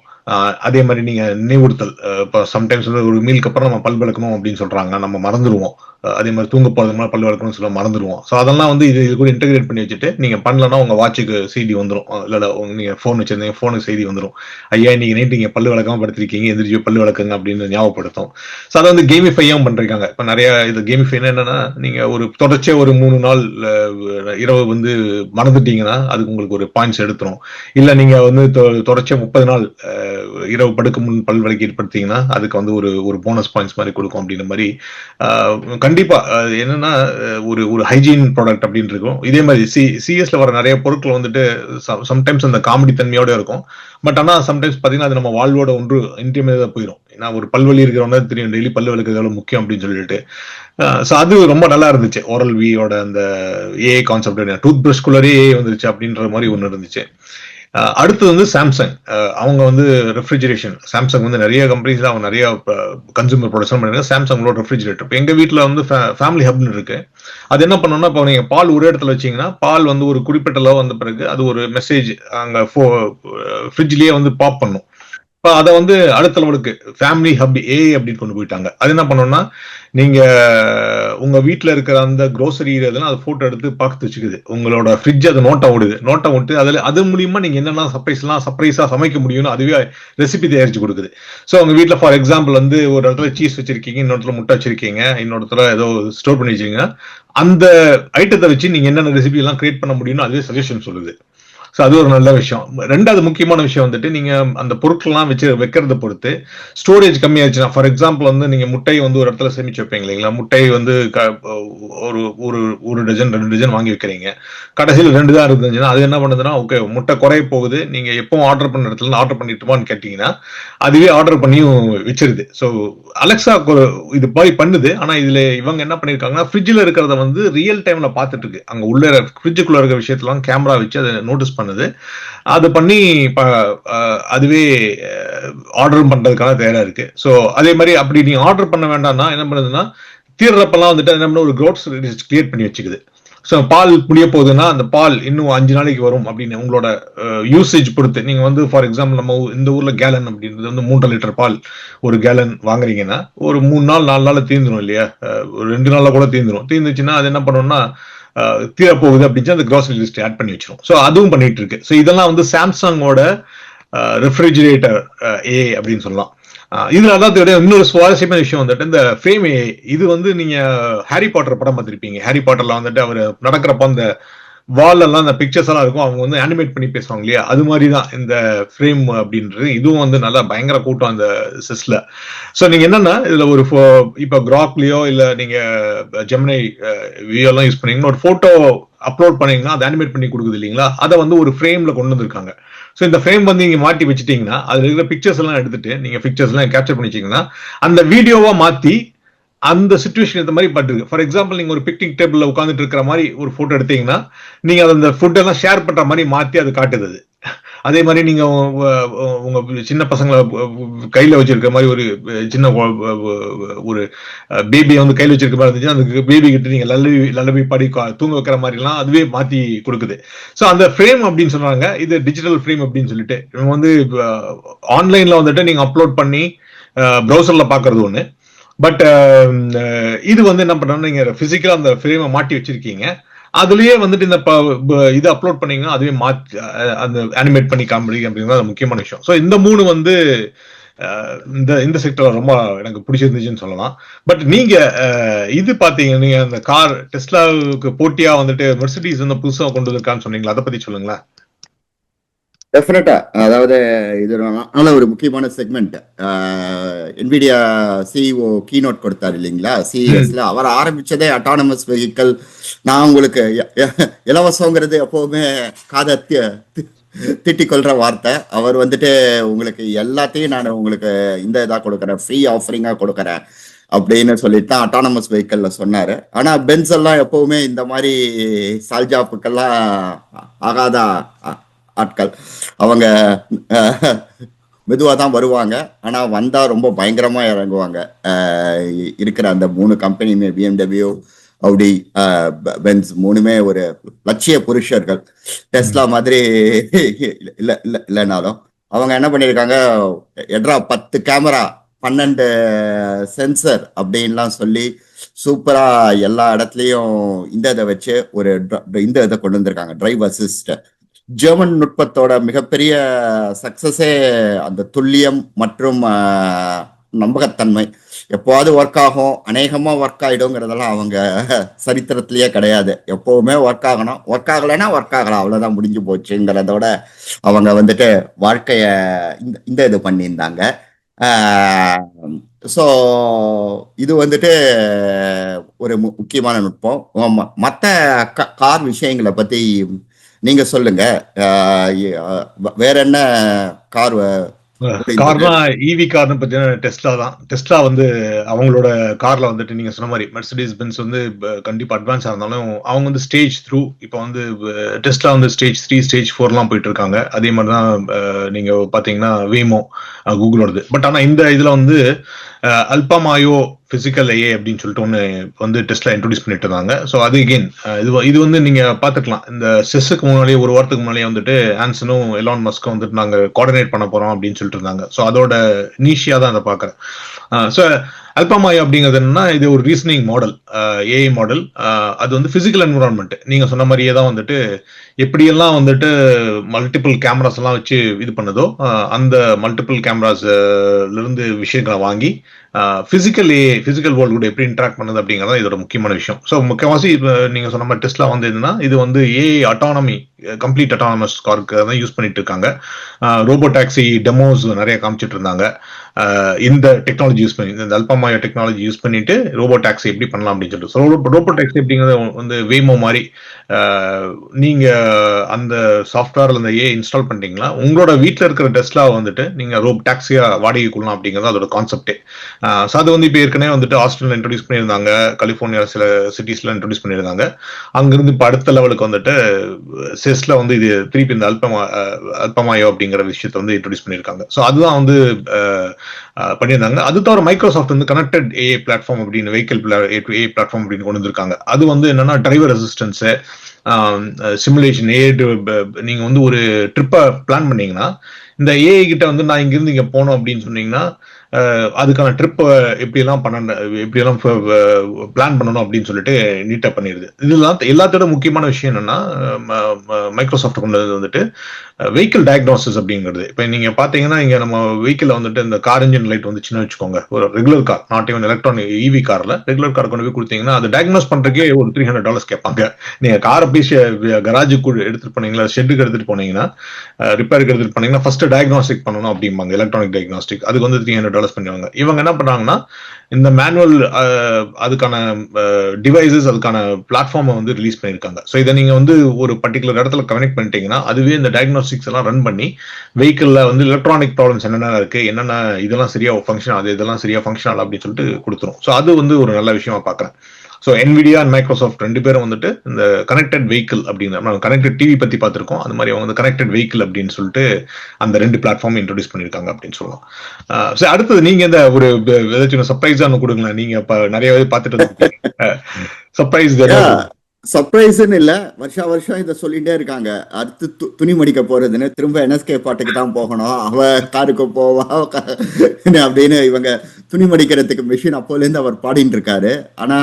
அதே மாதிரி நீங்க நினைவுறுத்தல், இப்போ சம்டைம்ஸ் வந்து ஒரு மீலுக்கு அப்புறம் நம்ம பல் விளக்கணும் அப்படின்னு சொல்றாங்க, நம்ம மறந்துடுவோம். அதே மாதிரி தூங்க போறதுக்கு முன்னாடி பல் விளக்கணும்னு சொல்ல மறந்துடுவோம். ஸோ அதெல்லாம் வந்து இது கூட இன்டெகிரேட் பண்ணி வச்சுட்டு நீங்க பண்ணலன்னா உங்க வாட்சுக்கு செய்தி வந்துடும். இல்ல நீங்க போன் வச்சிருந்தீங்க போனுக்கு செய்தி வந்துடும், ஐயா இன்னைக்கு நைட்டு நீங்க பல்லு விளக்காம படுத்திருக்கீங்க, எந்திரிச்சு பல்லு விளக்குங்க அப்படின்னு ஞாபகப்படுத்தும். ஸோ அதை வந்து கேமிஃபையும் பண்றாங்க. இப்ப நிறைய இது கேமிஃபை என்னன்னா, நீங்க ஒரு தொடர்ச்சியா ஒரு 3 நாள் இரவு வந்து மறந்துட்டீங்கன்னா அதுக்கு உங்களுக்கு ஒரு பாயிண்ட்ஸ் எடுத்துரும். இல்ல நீங்க வந்து தொடர்ச்சியா 30 நாள் இரவு படுக்க முன் பல் விளக்கி ஏற்படுத்தீங்கன்னா அதுக்கு வந்து ஒரு போனஸ் பாயிண்ட்ஸ் மாதிரி கொடுக்கும் அப்படின்ற மாதிரி. கண்டிப்பா என்னன்னா ஒரு ஹைஜீன் ப்ராடக்ட் அப்படின்னு இருக்கும். இதே மாதிரி சிஎஸ்ல வர நிறைய பொருட்கள் வந்துட்டு சம்டைம்ஸ் அந்த காமெடி தன்மையோட இருக்கும். பட் ஆனா சம்டைம்ஸ் பாத்தீங்கன்னா அது நம்ம வாழ்வோட ஒன்று இன்றியமையாத போயிடும். ஏன்னா ஒரு பல்வலி இருக்கிறவங்க தெரியும் டெய்லி பல்லு விளக்குறது எவ்வளவு முக்கியம் அப்படின்னு சொல்லிட்டு. அது ரொம்ப நல்லா இருந்துச்சு. ஓரல் வியோட அந்த ஏஐ கான்செப்ட், டூத் பிரஷ்குள்ளரே ஏஐ வந்துருச்சு அப்படின்ற மாதிரி ஒன்று இருந்துச்சு. அடுத்து வந்து சாம்சங். அவங்க வந்து ரெஃப்ரிஜரேஷன், சாம்சங் வந்து நிறைய கம்பெனிஸ்ல அவங்க நிறைய கன்சூமர் ப்ரொடக்ஷன் பண்ணிருக்காங்க. சாம்சங்களோட ரெஃப்ரிஜரேட்டர் இப்போ எங்க வீட்டில் வந்து ஃபேமிலி ஹப்னு இருக்கு. அது என்ன பண்ணணும்னா, இப்போ நீங்க பால் ஒரு இடத்துல வச்சீங்கன்னா பால் வந்து ஒரு குறிப்பிட்ட அளவு வந்த பிறகு அது ஒரு மெசேஜ் அங்க ஃப்ரிட்ஜ்லயே வந்து பாப் பண்ணும். இப்போ அதை வந்து அடுத்த லெவலுக்கு ஃபேமிலி ஹப் ஏஐ அப்படின்னு கொண்டு போயிட்டாங்க. அது என்ன பண்ணோம்னா, நீங்க உங்க வீட்டுல இருக்கிற அந்த க்ரோசரி இதெல்லாம் அது போட்டோ எடுத்து பார்த்து வச்சுக்குது. உங்களோட ஃப்ரிட்ஜ் அது நோட்டை விட்டு அதுல அது மூலியமா நீங்க என்னென்ன சர்ப்ரைஸா சமைக்க முடியும்னு அதுவே ரெசிபி தயாரிச்சு கொடுக்குது. ஸோ உங்க வீட்டுல ஃபார் எக்ஸாம்பிள் வந்து ஒரு இடத்துல சீஸ் வச்சிருக்கீங்க, இன்னொரு இடத்துல முட்டை வச்சிருக்கீங்க, இன்னொரு இடத்துல ஏதோ ஸ்டோர் பண்ணி வச்சிருக்கீங்க, அந்த ஐட்டத்தை வச்சு நீங்க என்னென்ன ரெசிபி எல்லாம் கிரியேட் பண்ண முடியும்னு அதுவே சஜஷன் சொல்லுது. ஸோ அது ஒரு நல்ல விஷயம். ரெண்டாவது முக்கியமான விஷயம் வந்துட்டு, நீங்க அந்த பொருட்கள்லாம் வச்சு வைக்கிறத பொறுத்து ஸ்டோரேஜ் கம்மியாச்சுன்னா, ஃபார் எக்ஸாம்பிள் வந்து நீங்க முட்டை வந்து ஒரு இடத்துல சேமிச்சு வைப்பீங்க இல்லைங்களா, முட்டை வந்து ஒரு டஜன் 2 டஜன் வாங்கி வைக்கிறீங்க, கடைசியில் 2 தான் இருந்துச்சுன்னா அது என்ன பண்ணுதுன்னா, ஓகே முட்டை குறைய போகுது, நீங்க எப்பவும் ஆர்டர் பண்ண இடத்துல ஆர்டர் பண்ணிட்டுமான்னு கேட்டீங்கன்னா அதுவே ஆர்டர் பண்ணியும் வச்சிருது. ஸோ அலெக்சா இது மாதிரி பண்ணுது. ஆனா இதுல இவங்க என்ன பண்ணிருக்காங்கன்னா, ஃப்ரிட்ஜில் இருக்கிறத வந்து ரியல் டைம்ல பார்த்துட்டு இருக்கு. அங்க உள்ள ஃப்ரிட்ஜுக்குள்ள இருக்கிற விஷயத்தெல்லாம் கேமரா வச்சு அதை நோட்டீஸ் பண்ணுது. அது பண்ணி அதுவே ஆர்டர் பண்றதுக்கான தயாரா இருக்கு. ஸோ அதே மாதிரி அப்படி நீங்க ஆர்டர் பண்ண வேண்டாம்னா என்ன பண்ணுதுன்னா, தீர்றப்பெல்லாம் வந்துட்டு என்ன ஒரு க்ரோசரி லிஸ்ட் கிரியேட் பண்ணி வச்சுக்குது. ஸோ பால் முடிய போகுதுன்னா அந்த பால் இன்னும் 5 நாளைக்கு வரும் அப்படின்னு உங்களோட யூசேஜ் பொறுத்து. நீங்க வந்து ஃபார் எக்ஸாம்பிள் நம்ம இந்த ஊர்ல கேலன் அப்படின்றது வந்து 3 லிட்டர் பால் ஒரு கேலன் வாங்குறீங்கன்னா ஒரு 3 நாள் 4 நாள்ல தீர்ந்துடும் இல்லையா, ஒரு 2 நாள்ல கூட தீர்ந்துச்சுன்னா அது என்ன பண்ணணும்னா தீரப்போகுது அப்படின்னு அந்த க்ரோசரி லிஸ்ட் ஆட் பண்ணி வச்சிரும். ஸோ அதுவும் பண்ணிட்டு இருக்கு. ஸோ இதெல்லாம் வந்து சாம்சங்கோட ரெஃப்ரிஜரேட்டர் ஏ அப்படின்னு சொல்லலாம். இதுல அதான் இன்னொரு சுவாரஸ்யமான விஷயம் வந்துட்டு இந்த ஃப்ரேம் ஏ. இது வந்து நீங்க ஹாரி பாட்டர் படம் பார்த்திருப்பீங்க. ஹாரி பாட்டர்ல வந்துட்டு அவர் நடக்கிறப்ப அந்த வால் எல்லாம் அந்த பிக்சர்ஸ் எல்லாம் இருக்கும், அவங்க வந்து அனிமேட் பண்ணி பேசுவாங்க இல்லையா, அது மாதிரிதான் இந்த ஃப்ரேம் அப்படின்றது. இதுவும் வந்து நல்லா பயங்கர கூட்டம் அந்த செஸ்ல. ஸோ நீங்க என்னன்னா இதுல ஒரு இப்ப கிராக்லயோ இல்ல நீங்க ஜெமினி வியோ எல்லாம் யூஸ் பண்ணீங்கன்னா ஒரு போட்டோ அப்லோட் பண்ணீங்கன்னா அதை அனிமேட் பண்ணி கொடுக்குது இல்லைங்களா, அதை வந்து ஒரு ஃப்ரேம்ல கொண்டு வந்திருக்காங்க. ஸோ இந்த ஃப்ரேம் வந்து நீங்க மாட்டி வச்சுட்டீங்கன்னா அதுல இருக்கிற பிக்சர்ஸ் எல்லாம் எடுத்துட்டு நீங்க பிக்சர்ஸ் எல்லாம் கேப்சர் பண்ணி வச்சீங்கன்னா அந்த வீடியோவா மாத்தி அந்த சிச்சுவேஷன் இந்த மாதிரி பட்டிருக்கு. ஃபார் எக்ஸாம்பிள் நீங்க ஒரு பிக்னிக் டேபிள்ல உட்காந்துட்டு இருக்கிற மாதிரி ஒரு போட்டோ எடுத்தீங்கன்னா நீங்க அந்த ஃபுட் எல்லாம் ஷேர் பண்ற மாதிரி மாத்தி அது காட்டுது. அதே மாதிரி நீங்க உங்க சின்ன பசங்களை கையில வச்சிருக்க மாதிரி ஒரு சின்ன ஒரு பேபியை வந்து கையில் வச்சிருக்க மாதிரி இருந்துச்சு, அந்த பேபி கிட்ட நீங்க லல்லபி பாடி தூங்க வைக்கிற மாதிரி எல்லாம் அதுவே மாத்தி கொடுக்குது. ஸோ அந்த ஃப்ரேம் அப்படின்னு சொல்றாங்க, இது டிஜிட்டல் ஃப்ரேம் அப்படின்னு சொல்லிட்டு இவங்க வந்து ஆன்லைன்ல வந்துட்டு நீங்க அப்லோட் பண்ணி ப்ரௌசர்ல பாக்குறது ஒண்ணு. பட் இது வந்து என்ன பண்றோம்னா நீங்க பிசிக்கலா அந்த ஃப்ரேமை மாட்டி வச்சிருக்கீங்க, அதுலயே வந்துட்டு இந்த இது அப்லோட் பண்ணீங்கன்னா அதுவே மாத்தி அந்த அனிமேட் பண்ணி காமெடி அப்படிங்கிறது முக்கியமான விஷயம். ஸோ இந்த 3 வந்து இந்த செக்டர்ல ரொம்ப எனக்கு பிடிச்சிருந்துச்சுன்னு சொல்லலாம். பட் நீங்க இது பாத்தீங்க, நீங்க அந்த கார் டெஸ்லாவுக்கு போட்டியா வந்துட்டு மெர்சிடிஸ் வந்து புதுசா கொண்டு வந்திருக்கான்னு சொன்னீங்களா, அதை பத்தி சொல்லுங்களேன். டெஃபினட்டா, அதாவது இது நல்ல ஒரு முக்கியமான செக்மெண்ட். என்விடியா சிஇஓ கீனோட் கொடுத்தாரு இல்லைங்களா சிஎஸ்ல. அவர் ஆரம்பிச்சதே அட்டானமஸ் வெஹிக்கல். நான் உங்களுக்கு இலவசங்கிறது எப்பவுமே காதை திட்டிக் கொள்ற வார்த்தை. அவர் வந்துட்டு உங்களுக்கு எல்லாத்தையும் நான் உங்களுக்கு இந்த இதா கொடுக்குறேன், ஃப்ரீ ஆஃபரிங்கா கொடுக்குறேன் அப்படின்னு சொல்லிட்டு தான் அட்டானமஸ் வெஹிக்கல்ல சொன்னாரு. ஆனா பென்ஸ் எல்லாம் எப்பவுமே இந்த மாதிரி சால்ஜாப்புக்கெல்லாம் ஆகாத ஆட்கள். அவங்க மெதுவாக தான் வருவாங்க, ஆனால் வந்தால் ரொம்ப பயங்கரமாக இறங்குவாங்க. இருக்கிற அந்த 3 கம்பெனியுமே, BMW, அவுடி, பென்ஸ், 3மே ஒரு லட்சிய புருஷர்கள். டெஸ்லா மாதிரி இல்லைனாலும் அவங்க என்ன பண்ணியிருக்காங்க, எட்ரா 10 கேமரா 12 சென்சர் அப்படின்லாம் சொல்லி சூப்பரா எல்லா இடத்துலையும் இந்த இதை வச்சு ஒரு இந்த இதை கொண்டு வந்திருக்காங்க, டிரைவ் அசிஸ்ட். ஜெர்மன் நுட்பத்தோட மிகப்பெரிய சக்சஸே அந்த துல்லியம் மற்றும் நம்பகத்தன்மை. எப்போவாது ஒர்க் ஆகும், அநேகமா ஒர்க் ஆயிடுங்கிறதெல்லாம் அவங்க சரித்திரத்திலேயே கிடையாது. எப்பவுமே ஒர்க் ஆகணும், ஒர்க் ஆகலைன்னா ஒர்க் ஆகலாம், அவ்வளவுதான், முடிஞ்சு போச்சுங்கிறதோட அவங்க வந்துட்டு வாழ்க்கைய இந்த இது பண்ணியிருந்தாங்க. ஸோ இது வந்துட்டு ஒரு முக்கியமான நுட்பம். மற்ற கார் விஷயங்களை பத்தி நீங்க சொல்லுங்க. வேற என்ன கார்? கார்னா ஈவி கார்னு பார்த்தீங்கன்னா டெஸ்லா தான். டெஸ்லா வந்து அவங்களோட கார்ல வந்துட்டு நீங்க சொன்ன மாதிரி மெர்சிடிஸ் பென்ஸ் வந்து கண்டிப்பா அட்வான்ஸா இருந்தாலும் அவங்க வந்து ஸ்டேஜ் த்ரூ, இப்போ வந்து டெஸ்லா வந்து ஸ்டேஜ் 3 ஸ்டேஜ் 4 போயிட்டு இருக்காங்க. அதே மாதிரி தான் நீங்க பாத்தீங்கன்னா வேமோ கூகுளோடது. பட் ஆனா இந்த இதுல வந்து அல்பாமாயோ பிசிக்கல் ஏஏ அப்படின்னு சொல்லிட்டு ஒன்று வந்து டெஸ்ட்ல இன்ட்ரோடியூஸ் பண்ணிட்டு இருந்தாங்க. ஸோ அது அகெயின் இது வந்து நீங்க பாத்துக்கலாம், இந்த செஸ்ஸுக்கு முன்னாடியே 1 வாரத்துக்கு முன்னாடியே வந்துட்டு ஆன்சனும் எலான் மஸ்க்கும் வந்துட்டு நாங்க கோஆர்டினேட் பண்ண போறோம் அப்படின்னு சொல்லிட்டு இருந்தாங்க. ஸோ அதோட நீஷியா தான் அதை பாக்குறேன். ஸோ அல்பாமாயோ அப்படிங்கிறது என்னன்னா, இது ஒரு ரீசனிங் மாடல், ஏஐ மாடல். அது வந்து பிசிக்கல் என்விரான்மெண்ட் நீங்க சொன்ன மாதிரியே தான் வந்துட்டு எப்படியெல்லாம் வந்துட்டு மல்டிபிள் கேமராஸ் எல்லாம் வச்சு இது பண்ணுதோ, அந்த மல்டிபிள் கேமராஸ்ல இருந்து விஷயங்களை வாங்கி பிசிக்கல் வேர்ல்டு கூட எப்படி இன்டராக்ட் பண்ணுது அப்படிங்கிறது இதோட முக்கியமான விஷயம். ஸோ முக்கியவாசி நீங்க சொன்ன மாதிரி டெஸ்லா வந்து என்னன்னா, இது வந்து ஏஐ அட்டானமி, கம்ப்ளீட் அட்டானமஸ் காருக்கு தான் யூஸ் பண்ணிட்டு இருக்காங்க. ரோபோ டாக்ஸி டெமோஸ் நிறைய காமிச்சிட்டு இருந்தாங்க. இந்த டெக்னாலஜி யூஸ் பண்ணி, இந்த அல்பாமாயோ டெக்னாலஜி யூஸ் பண்ணிட்டு ரோபோ டாக்ஸி எப்படி பண்ணலாம் அப்படின்னு சொல்லிட்டு. ரோபோ டாக்ஸி அப்படிங்கிறது வந்து வேமோ மாதிரி நீங்க அந்த சாஃப்ட்வேர்ல அந்த ஏஐ இன்ஸ்டால் பண்ணிட்டீங்களா, உங்களோட வீட்டில் இருக்கிற டெஸ்லா வந்துட்டு நீங்க ரோபோ டாக்ஸியா வாடகை கொள்ளலாம் அப்படிங்கிறது அதோட கான்செப்டே. ஸோ அது வந்து இப்போ ஏற்கனவே வந்துட்டு ஆஸ்திரேலியா இன்ட்ரோடியூஸ் பண்ணியிருந்தாங்க, கலிபோர்னியா சில சிட்டிஸ்ல இன்ட்ரோடியூஸ் பண்ணியிருந்தாங்க. அங்கிருந்து இப்போ அடுத்த லெவலுக்கு வந்துட்டு செஸ்ல வந்து இது திருப்பி இந்த அல்பாமாயோ அப்படிங்கிற விஷயத்த வந்து இன்ட்ரோடியூஸ் பண்ணியிருக்காங்க. ஸோ அதுதான் வந்து பண்ணியிருந்தாங்க. அது தவிர மைக்ரோசாஃப்ட் வந்து கனெக்டட் ஏஐ பிளாட்ஃபார்ம் அப்படின்னு, வெஹிக்கிள் ஏஐ பிளாட்ஃபார்ம் அப்படின்னு கொண்டு வந்திருக்காங்க. அது வந்து என்னன்னா டிரைவர் அசிஸ்டன்ஸ், சிமுலேஷன், நீங்க வந்து ஒரு ட்ரிப்பை பிளான் பண்ணீங்கன்னா இந்த ஏஐ கிட்ட வந்து நான் இங்கிருந்து இங்க போனோம் அப்படின்னு சொன்னீங்கன்னா அதுக்கான ட்ரிப்பை எப்படியெல்லாம் பிளான் பண்ணணும் அப்படின்னு சொல்லிட்டு நீட்டா பண்ணிடுது. இதெல்லாம் எல்லாத்தோட முக்கியமான விஷயம் என்னன்னா, மைக்ரோசாஃப்ட் கொண்டு வந்துட்டு வெஹிக்கிள் டயக்னோசிஸ் அப்படிங்கிறது. இப்போ நீங்க பாத்தீங்கன்னா இங்க நம்ம வெஹிக்கிள் வந்துட்டு இந்த கார் இன்ஜின் லைட் வந்துச்சுன்னு வச்சுக்கோங்க, ஒரு regular car, not even electronic EV கார்ல ரெகுலர் கார் கொண்டு போய் கொடுத்தீங்கன்னா அது டயக்னோஸ் பண்றதுக்கே ஒரு $300 கேட்பாங்க. நீங்க காரை போய் கராஜுக்கு எடுத்துட்டு போனீங்களா, ஷெட்டுக்கு எடுத்துட்டு போனீங்கன்னா, ரிப்பேருக்கு எடுத்துட்டு போனீங்கன்னா ஃபர்ஸ்ட் டயக்னோஸ்டிக் பண்ணணும் அப்படிம்பாங்க, எலக்ட்ரானிக் டயக்னோஸ்டிக். அதுக்கு வந்து $300 பண்ணுவாங்க. இவங்க என்ன பண்றாங்கன்னா இந்த மேனுவல் அதுக்கான டிவைசஸ், அதுக்கான பிளாட்ஃபார்மை வந்து ரிலீஸ் பண்ணியிருக்காங்க. ஸோ இதை நீங்க வந்து ஒரு பர்டிகுலர் இடத்துல கனெக்ட் பண்ணிட்டீங்கன்னா அதுவே இந்த டயக்னோஸ்டிக்ஸ் எல்லாம் ரன் பண்ணி வெஹிக்கிள்ல வந்து எலக்ட்ரானிக் ப்ராப்ளம்ஸ் என்னென்ன இருக்கு, என்னென்ன இதெல்லாம் சரியா ஃபங்க்ஷன், இதெல்லாம் சரியா ஃபங்க்ஷன் ஆகல அப்படின்னு சொல்லிட்டு கொடுத்துரும். ஸோ அது வந்து ஒரு நல்ல விஷயமா பாக்குறேன். ஸோ NVIDIA அண்ட் மைக்ரோசாஃப்ட் 2 பேரும் வந்துட்டு இந்த கனெக்டட் வெஹிக்கிள் அப்படின்னு கனெக்டட் டிவி பத்தி பார்த்திருக்கோம். அது மாதிரி அவங்க வந்து கனெக்டட் வெஹிக்கிள் அப்படின்னு சொல்லிட்டு அந்த 2 பிளாட்ஃபார்ம் இன்ட்ரோடியூஸ் பண்ணிருக்காங்க அப்படின்னு சொல்லலாம். சரி, அடுத்தது நீங்க இந்த ஒரு ஏதாச்சும் சர்ப்ரைஸா ஒன்று கொடுங்களேன். நீங்க இப்ப நிறைய பார்த்துட்டு சர்ப்ரைஸ் சர்ப்ரைஸ்ன்னு இல்ல, வருஷம் இதை சொல்லிட்டே இருக்காங்க. அடுத்து துணி மடிக்க போறதுன்னு திரும்ப NSK பாட்டுக்கு தான் போகணும், அவ காருக்கு போவா அப்படின்னு இவங்க துணி மடிக்கிறதுக்கு மிஷின் அப்போல இருந்து அவர் பாடிட்டு இருக்காரு. ஆனா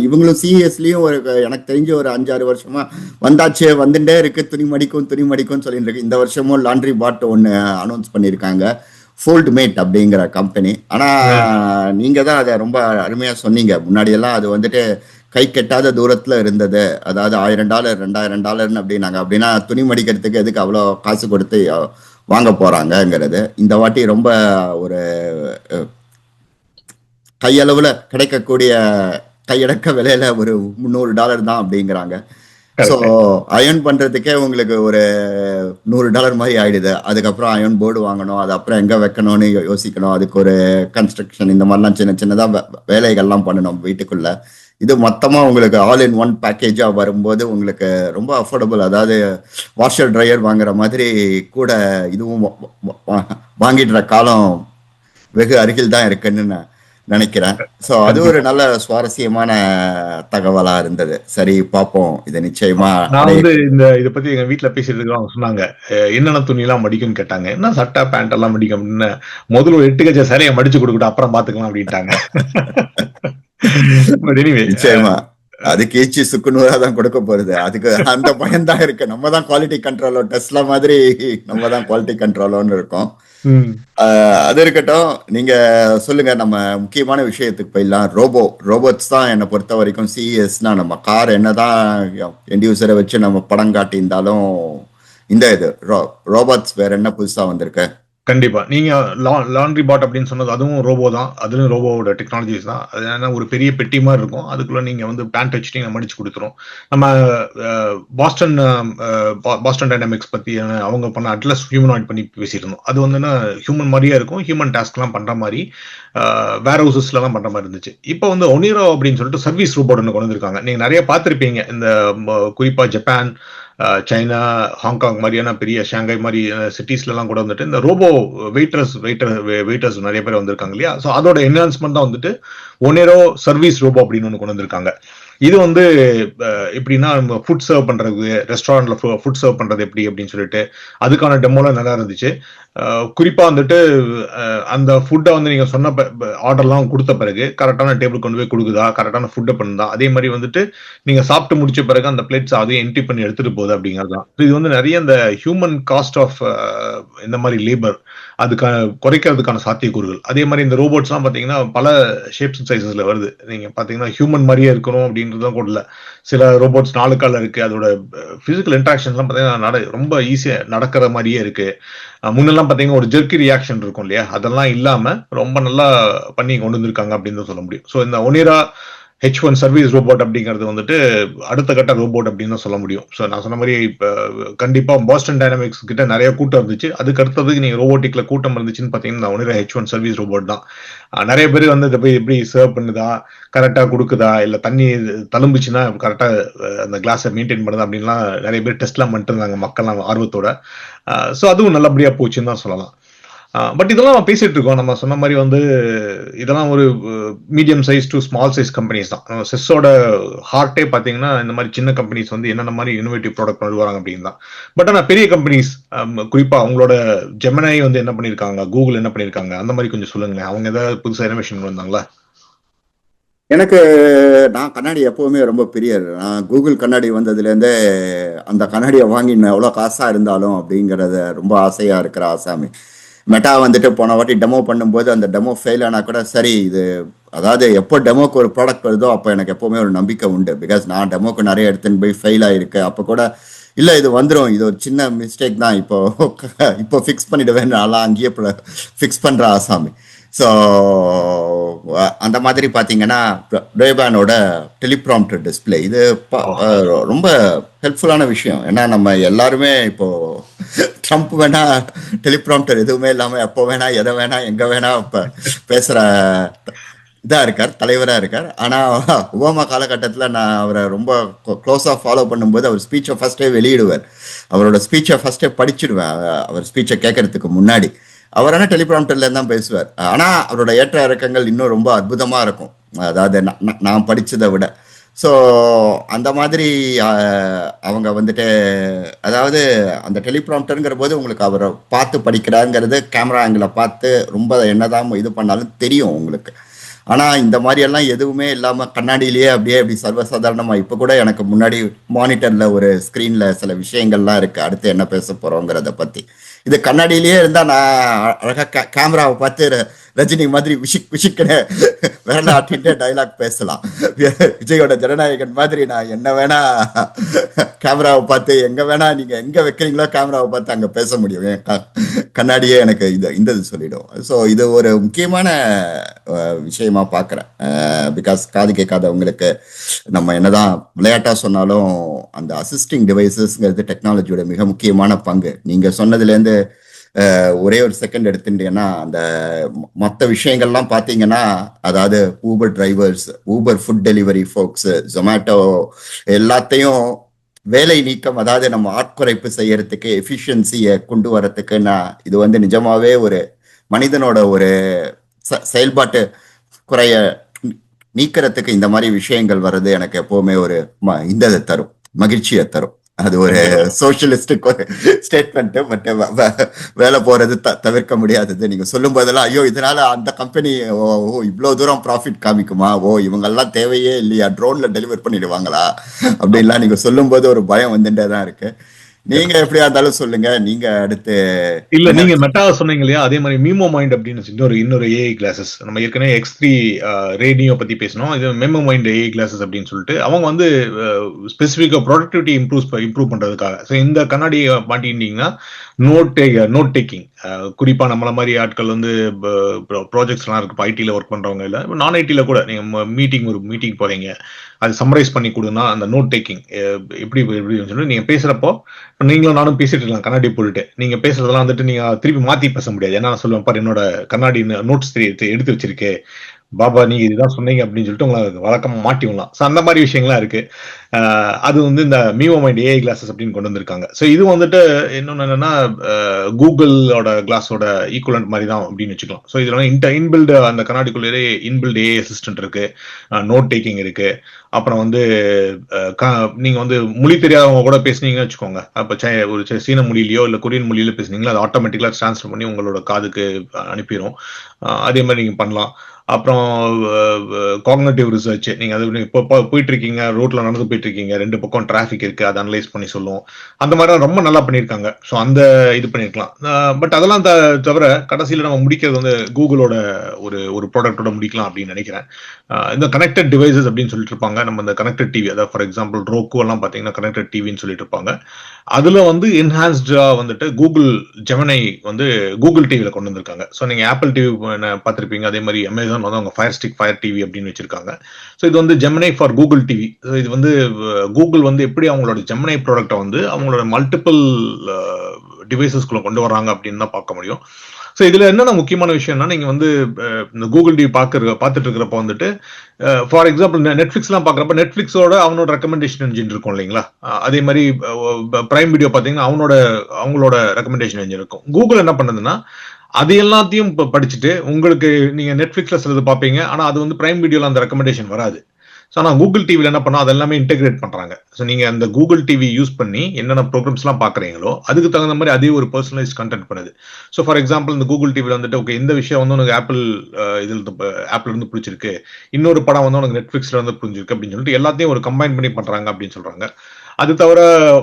இவங்களும் CESலயும் ஒரு எனக்கு தெரிஞ்ச ஒரு 5-6 வருஷமா வந்தாச்சு, வந்துட்டே இருக்கு, துணி மடிக்கும் சொல்லிட்டு இருக்கு. இந்த வருஷமும் லாண்ட்ரி பாட் ஒன்னு அனௌன்ஸ் பண்ணிருக்காங்க, ஃபோல்ட் மேட் அப்படிங்கிற கம்பெனி. ஆனா நீங்க தான் அதை ரொம்ப அருமையா சொன்னீங்க. முன்னாடி எல்லாம் அது வந்துட்டு கை கெட்டாத தூரத்துல இருந்தது, அதாவது $1000 $2000 அப்படின்னாங்க. அப்படின்னா துணி மடிக்கிறதுக்கு எதுக்கு அவ்வளோ காசு கொடுத்து வாங்க போறாங்கிறது. இந்த வாட்டி ரொம்ப ஒரு கையளவுல கிடைக்கக்கூடிய கையடக்க விலையில ஒரு $300 தான் அப்படிங்கிறாங்க. ஸோ அயர்ன் பண்றதுக்கே உங்களுக்கு ஒரு $100 மாதிரி ஆயிடுது. அதுக்கப்புறம் அயர்ன் போர்டு வாங்கணும், அது அப்புறம் எங்க வைக்கணும்னு யோசிக்கணும், அதுக்கு ஒரு கன்ஸ்ட்ரக்ஷன், இந்த மாதிரிலாம் சின்னதா வேலைகள்லாம் பண்ணணும் வீட்டுக்குள்ள. இது மொத்தமா உங்களுக்கு ஆல் இன் ஒன் பேக்கேஜா வரும்போது உங்களுக்கு ரொம்ப அஃபோர்டபுள். அதாவது வாஷர் ட்ரையர் வாங்குற மாதிரி கூட இதுவும் வாங்கிடுற காலம் வெகு அருகில் தான் இருக்குன்னு நான் நினைக்கிறேன். ஸோ அது ஒரு நல்ல சுவாரஸ்யமான தகவலா இருந்தது. சரி, பார்ப்போம், இது நிச்சயமா. நான் வந்து இதை பத்தி எங்க வீட்டுல பேசிட்டு இருக்கோம், சொன்னாங்க என்னென்ன துணி எல்லாம் மடிக்கும்னு கேட்டாங்க. என்ன சட்டை பேண்ட் எல்லாம் மடிக்கும் அப்படின்னு. முதல்ல ஒரு 8 கஜ சரியா மடிச்சு கொடுக்கட்டும், அப்புறம் பாத்துக்கலாம் அப்படின்ட்டாங்க. நிச்சயமா அதுக்கு ஏச்சி சுக்குநூறா தான் கொடுக்க போறது. அதுக்கு அந்த பயம் தான் இருக்கு. நம்ம தான் குவாலிட்டி கண்ட்ரோலோ, டெஸ்லா மாதிரி நம்ம தான் குவாலிட்டி கண்ட்ரோலோன்னு இருக்கோம். அது இருக்கட்டும், நீங்க சொல்லுங்க, நம்ம முக்கியமான விஷயத்துக்கு போயிடலாம். ரோபோட்ஸ் தான் என்னை பொறுத்த வரைக்கும் CESனா. நம்ம கார் என்னதான் எண்ட் யூசரை வச்சு நம்ம படம் காட்டியிருந்தாலும் இந்த இது ரோபோட்ஸ் வேற என்ன புதுசா வந்திருக்கு? கண்டிப்பா. நீங்க லாண்ட்ரி பாட் அப்படின்னு சொன்னது அதுவும் ரோபோ தான். அதுவும் ரோபோவோட டெக்னாலஜிஸ் தான். அது என்ன, ஒரு பெரிய பெட்டி மாதிரி இருக்கும், அதுக்குள்ள நீங்க வந்து பேண்ட் வச்சுட்டீங்க, மடிச்சு கொடுத்துரும். நம்ம பாஸ்டன் டைனமிக்ஸ் பத்தி அவங்க பண்ண அட்லஸ் ஹியூமனாய்ட் பண்ணி பேசியிருந்தோம். அது வந்து ஹியூமன் மாதிரியே இருக்கும், ஹியூமன் டாஸ்க் எல்லாம் பண்ற மாதிரி, வேர் ஹவுசஸ்ல எல்லாம் பண்ற மாதிரி இருந்துச்சு. இப்போ வந்து ஒனிரோ அப்படின்னு சொல்லிட்டு சர்வீஸ் ரோபோட் ஒன்று கொண்டு வந்திருக்காங்க. நீங்க நிறைய பார்த்திருப்பீங்க, இந்த குறிப்பா ஜப்பான், சைனா, ஹாங்காங் மாதிரியான பெரிய ஷாங்காய் மாதிரி சிட்டிஸ்ல எல்லாம் கூட வந்துட்டு இந்த ரோபோ வெயிட்டர்ஸ் நிறைய பேர் வந்திருக்காங்க இல்லையா. ஸோ அதோட என்ஹான்ஸ்மெண்ட் தான் வந்துட்டு ஒனேரோ சர்வீஸ் ரோபோ அப்படின்னு ஒன்று கொண்டு வந்திருக்காங்க. இது வந்து எப்படின்னா, நம்ம ஃபுட் சர்வ் பண்றது, ரெஸ்டாரண்ட்ல ஃபுட் சர்வ் பண்றது எப்படி அப்படின்னு சொல்லிட்டு அதுக்கான டெமோலாம் நல்லா இருந்துச்சு. குறிப்பா வந்துட்டு அந்த ஃபுட்டை வந்து நீங்க சொன்ன ஆர்டர்லாம் கொடுத்த பிறகு கரெக்டான டேபிள் கொண்டு போய் கொடுக்குதா, கரெக்டான ஃபுட்டை பண்ணுதா, அதே மாதிரி வந்துட்டு நீங்க சாப்பிட்டு முடிச்ச பிறகு அந்த பிளேட்ஸ் அதையும் என்ட்ரி பண்ணி எடுத்துட்டு போகுது அப்படிங்கிறது தான். இது வந்து நிறைய இந்த ஹியூமன் காஸ்ட் ஆஃப் இந்த மாதிரி லேபர் அதுக்கான குறைக்கிறதுக்கான சாத்தியக்கூறுகள். அதே மாதிரி இந்த ரோபோட்ஸ் எல்லாம் பாத்தீங்கன்னா பல ஷேப்ஸ் அண்ட் சைசஸ்ல வருது. நீங்க பாத்தீங்கன்னா ஹியூமன் மாதிரியே இருக்கணும் அப்படின்றதும் கூட இல்ல. சில ரோபோட்ஸ் 4 கால்ல இருக்கு, அதோட பிசிக்கல் இன்ட்ராக்ஷன் எல்லாம் பாத்தீங்கன்னா ரொம்ப ஈஸியா நடக்கிற மாதிரியே இருக்கு. முன்னெல்லாம் பாத்தீங்கன்னா ஒரு ஜெர்க்கி ரியாக்ஷன் இருக்கும் இல்லையா, அதெல்லாம் இல்லாம ரொம்ப நல்லா பண்ணி கொண்டு வந்திருக்காங்க அப்படின்னு சொல்ல முடியும். ஸோ இந்த ஒனிரா H1 சர்வீஸ் ரோபோட் அப்படிங்கிறது வந்துட்டு அடுத்த கட்ட ரோபோட் அப்படின்னு சொல்ல முடியும். ஸோ நான் சொன்ன மாதிரி இப்போ கண்டிப்பா பாஸ்டன் டைனமிக்ஸ் கிட்ட நிறைய கூட்டம் இருந்துச்சு. அதுக்கு அடுத்ததுக்கு நீங்க ரோபோட்டிக்ல கூட்டம் இருந்துச்சுன்னு பாத்தீங்கன்னா ஒனிரா H1 சர்வீஸ் ரோபோட் தான். நிறைய பேர் வந்து இதை போய் எப்படி சர்வ் பண்ணுதா, கரெக்டா கொடுக்குதா, இல்ல தண்ணி தழும்புச்சுன்னா கரெக்டா அந்த கிளாஸை மெயின்டைன் பண்ணுதா அப்படின்லாம் நிறைய பேர் டெஸ்ட்லாம் பண்ணிட்டு இருந்தாங்க மக்கள்லாம் ஆர்வத்தோட. ஸோ அதுவும் நல்லபடியா போச்சுன்னு தான் சொல்லலாம். பட் இதெல்லாம் நம்ம பேசிட்டு இருக்கோம், நம்ம சொன்ன மாதிரி வந்து இதெல்லாம் ஒரு medium size to small size companies தான். செஸ்ஸோட ஹார்ட்டே பாத்தீங்கன்னா இந்த மாதிரி சின்ன கம்பெனிஸ் வந்து என்னென்ன மாதிரி இனோவேட்டிவ் ப்ராடக்ட் கொண்டு வராங்க அப்படின்னு தான். பட் ஆனால் பெரிய கம்பெனிஸ் குறிப்பா அவங்களோட ஜெமினை வந்து என்ன பண்ணிருக்காங்க, கூகுள் என்ன பண்ணிருக்காங்க, அந்த மாதிரி கொஞ்சம் சொல்லுங்களேன். அவங்க ஏதாவது புதுசா இனோவேஷன் கொண்டு வந்தாங்களா? எனக்கு நான் கண்ணாடி எப்பவுமே ரொம்ப பிரியர். நான் கூகுள் கண்ணாடி வந்ததுலேருந்தே அந்த கண்ணாடியை வாங்கி எவ்வளோ காசா இருந்தாலும் அப்படிங்கிறத ரொம்ப ஆசையா இருக்கிற ஆசாமி. மெட்டா வந்துட்டு போன வாட்டி டெமோ பண்ணும்போது அந்த டெமோ ஃபெயில் ஆனால் கூட சரி, இது அதாவது எப்போ டெமோக்கு ஒரு ப்ராடக்ட் வருதோ அப்போ எனக்கு எப்போவுமே ஒரு நம்பிக்கை உண்டு. பிகாஸ் நான் டெமோக்கு நிறைய எடுத்துன்னு போய் ஃபெயில் ஆகிருக்கு. அப்போ கூட இல்லை இது வந்துடும், இது ஒரு சின்ன மிஸ்டேக் தான், இப்போ ஃபிக்ஸ் பண்ணிடுவேன், நான்லாம் அங்கேயே ஃபிக்ஸ் பண்ணுற ஆசாமி. ஸோ அந்த மாதிரி பார்த்தீங்கன்னா ரேபானோட டெலிப்ராம்ப்டர் டிஸ்பிளே இது ரொம்ப ஹெல்ப்ஃபுல்லான விஷயம். ஏன்னா நம்ம எல்லாருமே இப்போ ட்ரம்ப் வேணா டெலிப்ராம்ப்டர் எதுவுமே இல்லாமல் எப்போ வேணா எதை வேணா எங்கே வேணா இப்போ பேசுகிற இதா இருக்கார், தலைவரா இருக்கார். ஆனா ஒபாமா காலகட்டத்துல நான் அவரை ரொம்ப க்ளோஸா ஃபாலோ பண்ணும்போது அவர் ஸ்பீச்சை ஃபர்ஸ்டே வெளியிடுவார். அவரோட ஸ்பீச்சை ஃபர்ஸ்டே படிச்சிடுவேன். அவர் ஸ்பீச்சை கேட்கறதுக்கு முன்னாடி அவர் ஆனால் டெலிபிராம்டர்ல தான் பேசுவார். ஆனா அவரோட ஏற்ற இறக்கங்கள் இன்னும் ரொம்ப அற்புதமா இருக்கும். அதாவது நான் படிச்சதை விட. ஸோ அந்த மாதிரி அவங்க வந்துட்டு, அதாவது அந்த டெலிப்ராம்டருங்கிற போது உங்களுக்கு அவரை பார்த்து படிக்கிறாங்கிறது கேமரா ஆங்கிளை பார்த்து ரொம்ப என்னதான் இது பண்ணாலும் தெரியும் உங்களுக்கு. ஆனா இந்த மாதிரி எல்லாம் எதுவுமே இல்லாம கண்ணாடியிலேயே அப்படியே அப்படி சர்வசாதாரணமா இப்ப கூட எனக்கு முன்னாடி மானிட்டர்ல ஒரு ஸ்கிரீன்ல சில விஷயங்கள்லாம் இருக்கு, அடுத்து என்ன பேச போறோங்கிறத பத்தி. இது கண்ணாடியிலேயே இருந்தா நான் அழகா கேமராவை பார்த்து ரஜினி மாதிரி விஷிக் விஷிக்கன்னு விரல ஆட்டிட்டு டைலாக் பேசலாம். விஜயோட ஜனநாயகன் மாதிரி நான் என்ன வேணா கேமராவை பார்த்து எங்க வேணா நீங்க எங்க வைக்கிறீங்களோ கேமராவை பார்த்து அங்க பேச முடியும். கண்ணாடியே எனக்கு இந்த இது சொல்லிடும். ஸோ இது ஒரு முக்கியமான விஷயமா பார்க்குறேன். பிகாஸ் காது கேட்காதவங்களுக்கு நம்ம என்னதான் விளையாட்டா சொன்னாலும் அந்த அசிஸ்டிங் டிவைசஸ்ங்கிறது டெக்னாலஜியோட மிக முக்கியமான பங்கு. நீங்க சொன்னதுலேருந்து ஒரே ஒரு செகண்ட் எடுத்துட்டேன்னா அந்த மற்ற விஷயங்கள்லாம் பார்த்தீங்கன்னா, அதாவது Uber drivers, Uber food delivery folks, Zomato எல்லாத்தையும் வேலை நீக்கம், அதாவது நம்ம ஆட்குறைப்பு செய்யறதுக்கு, எஃபிஷியன்சியை கொண்டு வரத்துக்குன்னா இது வந்து நிஜமாவே ஒரு மனிதனோட ஒரு செயல்பாட்டு குறைய நீக்கிறதுக்கு இந்த மாதிரி விஷயங்கள் வர்றது எனக்கு எப்பவுமே ஒரு இந்த தரும், மகிழ்ச்சியை தரும். அது ஒரு சோசியலிஸ்டிக் ஸ்டேட்மெண்ட். பட் வேலை போறது தவிர்க்க முடியாதது. நீங்க சொல்லும் போதெல்லாம் ஐயோ இதனால அந்த கம்பெனி இவ்வளவு தூரம் ப்ராஃபிட் காமிக்குமா, இவங்கெல்லாம் தேவையே இல்லையா, ட்ரோன்ல டெலிவர் பண்ணிடுவாங்களா அப்படின்லாம் நீங்க சொல்லும் போது ஒரு பயம் வந்துட்டே தான் இருக்கு. நீங்க எப்படியா இருந்தாலும் சொல்லுங்க. நீங்க அடுத்து இல்ல நீங்க மெட்டா சொன்னீங்க இல்லையா, அதே மாதிரி மீமோ மைண்ட் அப்படின்னு இன்னொரு ஏஐ கிளாஸஸ், நம்ம ஏற்கனவே X3 ரேடியோ பத்தி பேசணும். இது மெமோ மைண்ட் ஏஐ கிளாஸஸ் அப்படின்னு சொல்லிட்டு அவங்க வந்து ஸ்பெசிஃபிக்கா ப்ரொடக்டிவிட்டி இம்ப்ரூவ் பண்றதுக்காக. ஸோ இந்த கண்ணாடி மாட்டிட்டீங்கன்னா நோட் டேக்கிங், குறிப்பா நம்மள மாதிரி ஆட்கள் வந்து ப்ராஜெக்ட்ஸ் எல்லாம் இருக்கு, ஐடில ஒர்க் பண்றவங்க இல்ல நான் ஐடில கூட நீங்க மீட்டிங் போறீங்க, அது சம்மரைஸ் பண்ணி கொடுன்னா அந்த நோட் டேக்கிங் எப்படி சொல்லி நீங்க பேசுறப்போ நீங்களும் நானும் பேசிட்டு இருக்கலாம் கண்ணாடி போட்டுட்டு. நீங்க பேசுறதெல்லாம் வந்துட்டு நீங்க திருப்பி மாத்தி பேச முடியாது. ஏன்னா நான் சொல்லுவேன் பாரு என்னோட கண்ணாடி நோட்ஸ் எடுத்து வச்சிருக்கே பாபா, நீங்க இதுதான் சொன்னீங்க அப்படின்னு சொல்லிட்டு உங்களை வழக்கமா மாட்டி விடலாம். ஸோ அந்த மாதிரி விஷயங்கள்லாம் இருக்கு. அது வந்து இந்த மீமோ மைண்ட் ஏஐ கிளாஸஸ் அப்படின்னு கொண்டு வந்திருக்காங்க. ஸோ இது வந்துட்டு இன்னொன்னு என்னன்னா கூகுளோட கிளாஸோட ஈக்குவலண்ட் மாதிரி தான் அப்படின்னு வச்சுக்கலாம். ஸோ இதுல இன்பில்டு அந்த கண்ணாடிக்குள்ளே இன்பில்டு ஏஐ அசிஸ்டன்ட் இருக்கு, நோட் டேக்கிங் இருக்கு. அப்புறம் வந்து நீங்க வந்து மொழி தெரியாதவங்க கூட பேசுனீங்கன்னு வச்சுக்கோங்க, அப்ப ஒரு சீன மொழியிலயோ இல்ல கொரியன் மொழியில பேசுனீங்களா அது ஆட்டோமேட்டிக்கலா டிரான்ஸ்ஃபர் பண்ணி உங்களோட காதுக்கு அனுப்பிடும். அதே மாதிரி நீங்க பண்ணலாம். அப்புறம் காக்னிட்டிவ் ரிசர்ச், நீங்க அது இப்போ போயிட்டு இருக்கீங்க, ரோட்ல நடந்து போயிட்டு இருக்கீங்க, ரெண்டு பக்கம் டிராஃபிக் இருக்கு, அதை அனலைஸ் பண்ணி சொல்லுவோம். அந்த மாதிரி ரொம்ப நல்லா பண்ணியிருக்காங்க. ஸோ அந்த இது பண்ணிருக்கலாம். பட் அதெல்லாம் தவிர கடைசியில் நம்ம முடிக்கிறது வந்து கூகுளோட ஒரு ப்ராடக்டோட முடிக்கலாம் அப்படின்னு நினைக்கிறேன். இந்த கனெக்டட் டிவைசஸ் அப்படின்னு சொல்லிட்டு இருப்பாங்க. நம்ம இந்த கனெக்டட் டிவி, அதாவது ஃபார் எக்ஸாம்பிள் ரோக்கு எல்லாம் பாத்தீங்கன்னா கனெக்டட் டிவின்னு சொல்லிட்டு இருப்பாங்க. அதுல வந்து என்ஹான்ஸ்டா வந்துட்டு கூகுள் ஜெமினை வந்து கூகுள் டிவில கொண்டு வந்திருக்காங்க. ஸோ நீங்க ஆப்பிள் டிவி பார்த்திருப்பீங்க, அதே மாதிரி அமேசான் வந்து அவங்க ஃபயர் டிவி அப்படின்னு வச்சிருக்காங்க. ஸோ இது வந்து ஜெமினை ஃபார் கூகுள் டிவி. இது வந்து கூகுள் வந்து எப்படி அவங்களோட ஜெமினை ப்ராடக்டை வந்து அவங்களோட மல்டிபிள் டிவைசஸ்குள்ள கொண்டு வராங்க அப்படின்னு தான் பார்க்க முடியும். ஸோ இதுல என்னென்ன முக்கியமான விஷயம்னா, நீங்க வந்து இந்த கூகுள் டிவி பார்த்துட்டு இருக்கிறப்ப வந்துட்டு ஃபார் எக்ஸாம்பிள் நெட்ஃபிளிக்ஸ்லாம் பார்க்குறப்ப நெட்ஃபிளிக்ஸோட அவனோட ரெக்கமெண்டேஷன் என்ஜின் இருக்கும் இல்லைங்களா, அதே மாதிரி பிரைம் வீடியோ பார்த்தீங்கன்னா அவங்களோட ரெக்கமெண்டேஷன் என்ஜின் இருக்கும். கூகுள் என்ன பண்ணுதுன்னா அது எல்லாத்தையும் படிச்சுட்டு உங்களுக்கு நீங்க நெட்ஃபிளிக்ஸ்ல சிலது பார்ப்பீங்க, ஆனா அது வந்து பிரைம் வீடியோல அந்த ரெக்கமெண்டேஷன் வராது. ஸோ ஆனால் கூகுள் டிவியில் என்ன பண்ணோம், அதெல்லாமே இன்டெகிரேட் பண்ணுறாங்க. ஸோ நீங்கள் அந்த கூகுள் டிவி யூஸ் பண்ணி என்னென்ன ப்ரோக்ராம்ஸ்லாம் பார்க்குறீங்களோ அதுக்கு தகுந்த மாதிரி அதே ஒரு பர்சனலைஸ் கண்டென்ட் பண்ணுது. ஸோ ஃபார் எக்ஸாம்பிள் இந்த கூகுள் டிவியில் வந்துட்டு ஓகே இந்த விஷயம் வந்து உனக்கு ஆப்பிள் இருந்து பிடிச்சிருக்கு, இன்னொரு படம் வந்து உனக்கு நெட்ஃபிளிக்ஸ்ல இருந்து புரிஞ்சிருக்கு அப்படின்னு சொல்லிட்டு எல்லாத்தையும் ஒரு கம்பைன் பண்ணி பண்ணுறாங்க அப்படின்னு சொல்கிறாங்க. அது தவிர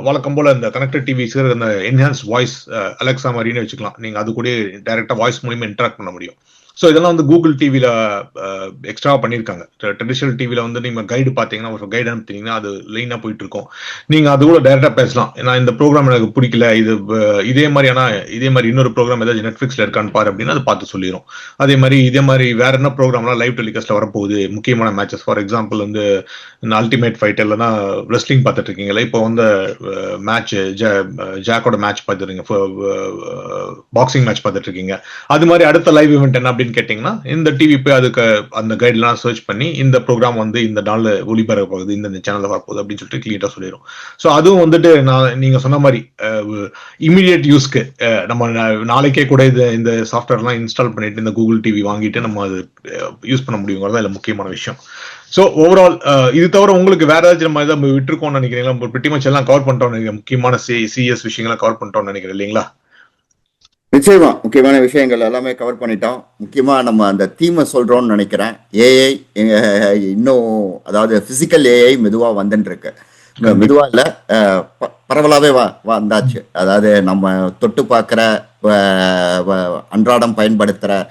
வழக்கம் போல இந்த கனெக்டட் டிவிஸ் அந்த என்ஹான்ஸ் வாய்ஸ் அலெக்ஸா மாதிரின்னு வச்சுக்கலாம், நீங்கள் அது கூட டைரக்டா வாய்ஸ் மூலியமா இன்டராக்ட் பண்ண முடியும். ஸோ இதெல்லாம் வந்து கூகுள் டிவியில் எக்ஸ்ட்ரா பண்ணியிருக்காங்க. ட்ரெடிஷனல் டிவியில் வந்து நீங்கள் கைடு பார்த்தீங்கன்னா ஒரு கைடு அனுப்பிட்டீங்கன்னா அது லைனாக போயிட்டு இருக்கும், நீங்கள் அது கூட டைரெக்டாக பேசலாம். ஏன்னா இந்த ப்ரோக்ராம் எனக்கு பிடிக்கல, இதே மாதிரி இன்னொரு ப்ரோக்ராம் ஏதாச்சும் நெட்ஃபிளிக்ஸில் இருக்கான்னு பாரு அப்படின்னு அது பார்த்து சொல்லிடும். அதே மாதிரி வேற என்ன ப்ரோக்ராம்லாம் லைவ் டெலிகாஸ்ட்ல வரப்போகுது, முக்கியமான மேட்சஸ் ஃபார் எக்ஸாம்பிள் வந்து இந்த அல்டிமேட் ஃபைட் இல்லைன்னா ரெஸ்லிங் பார்த்துட்டு இருக்கீங்களா, இப்போ வந்து மேட்ச் ஜாக்கோட மேட்ச் பார்த்துருக்கீங்க, பாக்ஸிங் மேட்ச் பார்த்துட்டு இருக்கீங்க, அது மாதிரி அடுத்த லைவ் ஈவெண்ட் என்ன அப்படின்னு கேட்டீங்கன்னா இந்த டிவி போய் அதுக்கு அந்த கைட்லாம் சர்ச் பண்ணி இந்த ப்ரோக்ராம் வந்து இந்த நாள்ல ஒளிபரப்ப போகுது, இந்த சேனல்ல வரப்போகுது அப்படின்னு சொல்லிட்டு கிளியரா சொல்லிடும். ஸோ அதுவும் வந்துட்டு நீங்க சொன்ன மாதிரி இமீடியட் யூஸ்க்கு நம்ம நாளைக்கே கூட இந்த சாஃப்ட்வேர்லாம் இன்ஸ்டால் பண்ணிட்டு இந்த கூகுள் டிவி வாங்கிட்டு நம்ம அது யூஸ் பண்ண முடியுங்கிறது இதுல முக்கியமான விஷயம். ஸோ ஓவரால் இது தவிர உங்களுக்கு வேற ஏதாச்சும் நம்ம எதாவது விட்டுருக்கோம்னு நினைக்கிறீங்களா? பிரிட்டி மச் எல்லாம் கவர் பண்ணிட்டோம்னு நினைக்கிறேன். முக்கியமான சிஎஸ் விஷயங்கள்லாம் கவர் பண்ணிட்டோம்னு நினைக்கிறேன் இல்லைங்களா? நிச்சயமா முக்கியமான விஷயங்கள் எல்லாமே கவர் பண்ணிட்டோம். முக்கியமா நம்ம அந்த தீமை சொல்றோம்னு நினைக்கிறேன். ஏஐ இன்னும், அதாவது பிசிக்கல் ஏஐ மெதுவா வந்துட்டு இருக்கு. மெதுவா இல்ல, பரவலாவே வந்தாச்சு. அதாவது நம்ம தொட்டு பார்க்குற, அன்றாடம் பயன்படுத்துற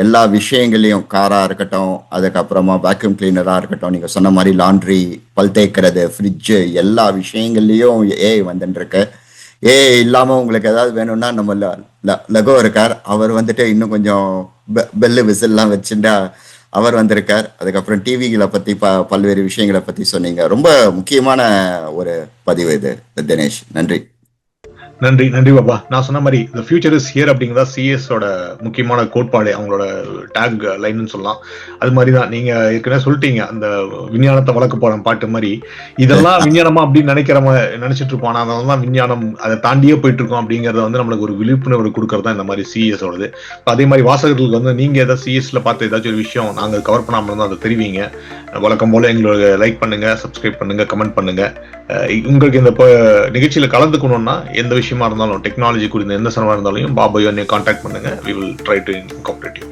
எல்லா விஷயங்களையும், காரா இருக்கட்டும், அதுக்கப்புறமா வேக்யூம் கிளீனரா இருக்கட்டும், நீங்க சொன்ன மாதிரி லாண்ட்ரி, பல் தேய்க்கிறது, ஃப்ரிட்ஜு, எல்லா விஷயங்கள்லயும் ஏஐ வந்துட்டு இருக்கு. ஏஐ இல்லாம உங்களுக்கு ஏதாவது வேணும்னா நம்ம லகோ இருக்கார், அவர் வந்துட்டு இன்னும் கொஞ்சம் பெல்லு விசில்லாம் வச்சுட்டா அவர் வந்திருக்கார். அதுக்கப்புறம் டிவிகளை பத்தி பல்வேறு விஷயங்களை பத்தி சொன்னீங்க. ரொம்ப முக்கியமான ஒரு பதிவு இது தினேஷ். நன்றி. நன்றி பாபா. நான் சொன்ன மாதிரி the future is here அப்படிங்கிறதா சிஎஸோட முக்கியமான கோட்பாடு, அவங்களோட டேக் லைன்னு சொல்லலாம். அது மாதிரி தான் நீங்க ஏற்கனவே சொல்லிட்டீங்க, அந்த விஞ்ஞானத்தை வளர்க்க போற பாட்டு மாதிரி இதெல்லாம் விஞ்ஞானமா அப்படின்னு நினைச்சிட்டு இருப்போம். ஆனா அதெல்லாம் விஞ்ஞானம், அதை தாண்டியே போயிட்டு இருக்கோம் அப்படிங்கறத வந்து நம்மளுக்கு ஒரு விழிப்புணர்வு கொடுக்கறதா இந்த மாதிரி சிஎஸோடது. அதே மாதிரி வாசகர்களுக்கு வந்து நீங்க ஏதாவது சிஎஸ்ல பார்த்து ஏதாச்சும் ஒரு விஷயம் நாங்க கவர் பண்ணாம இருந்தால் அதை தெரிவிங்க. வழக்கம் போல எங்களோட லைக் பண்ணுங்க, சப்ஸ்கிரைப் பண்ணுங்க, கமெண்ட் பண்ணுங்க. உங்களுக்கு இந்த நிகழ்ச்சியில கலந்துக்கணும்னா எந்த விஷயமா இருந்தாலும், டெக்னாலஜி குறித்த எந்த சனமா இருந்தாலும் பாபாயோ கான்டாக்ட் பண்ணுங்க. we will try to incorporate you.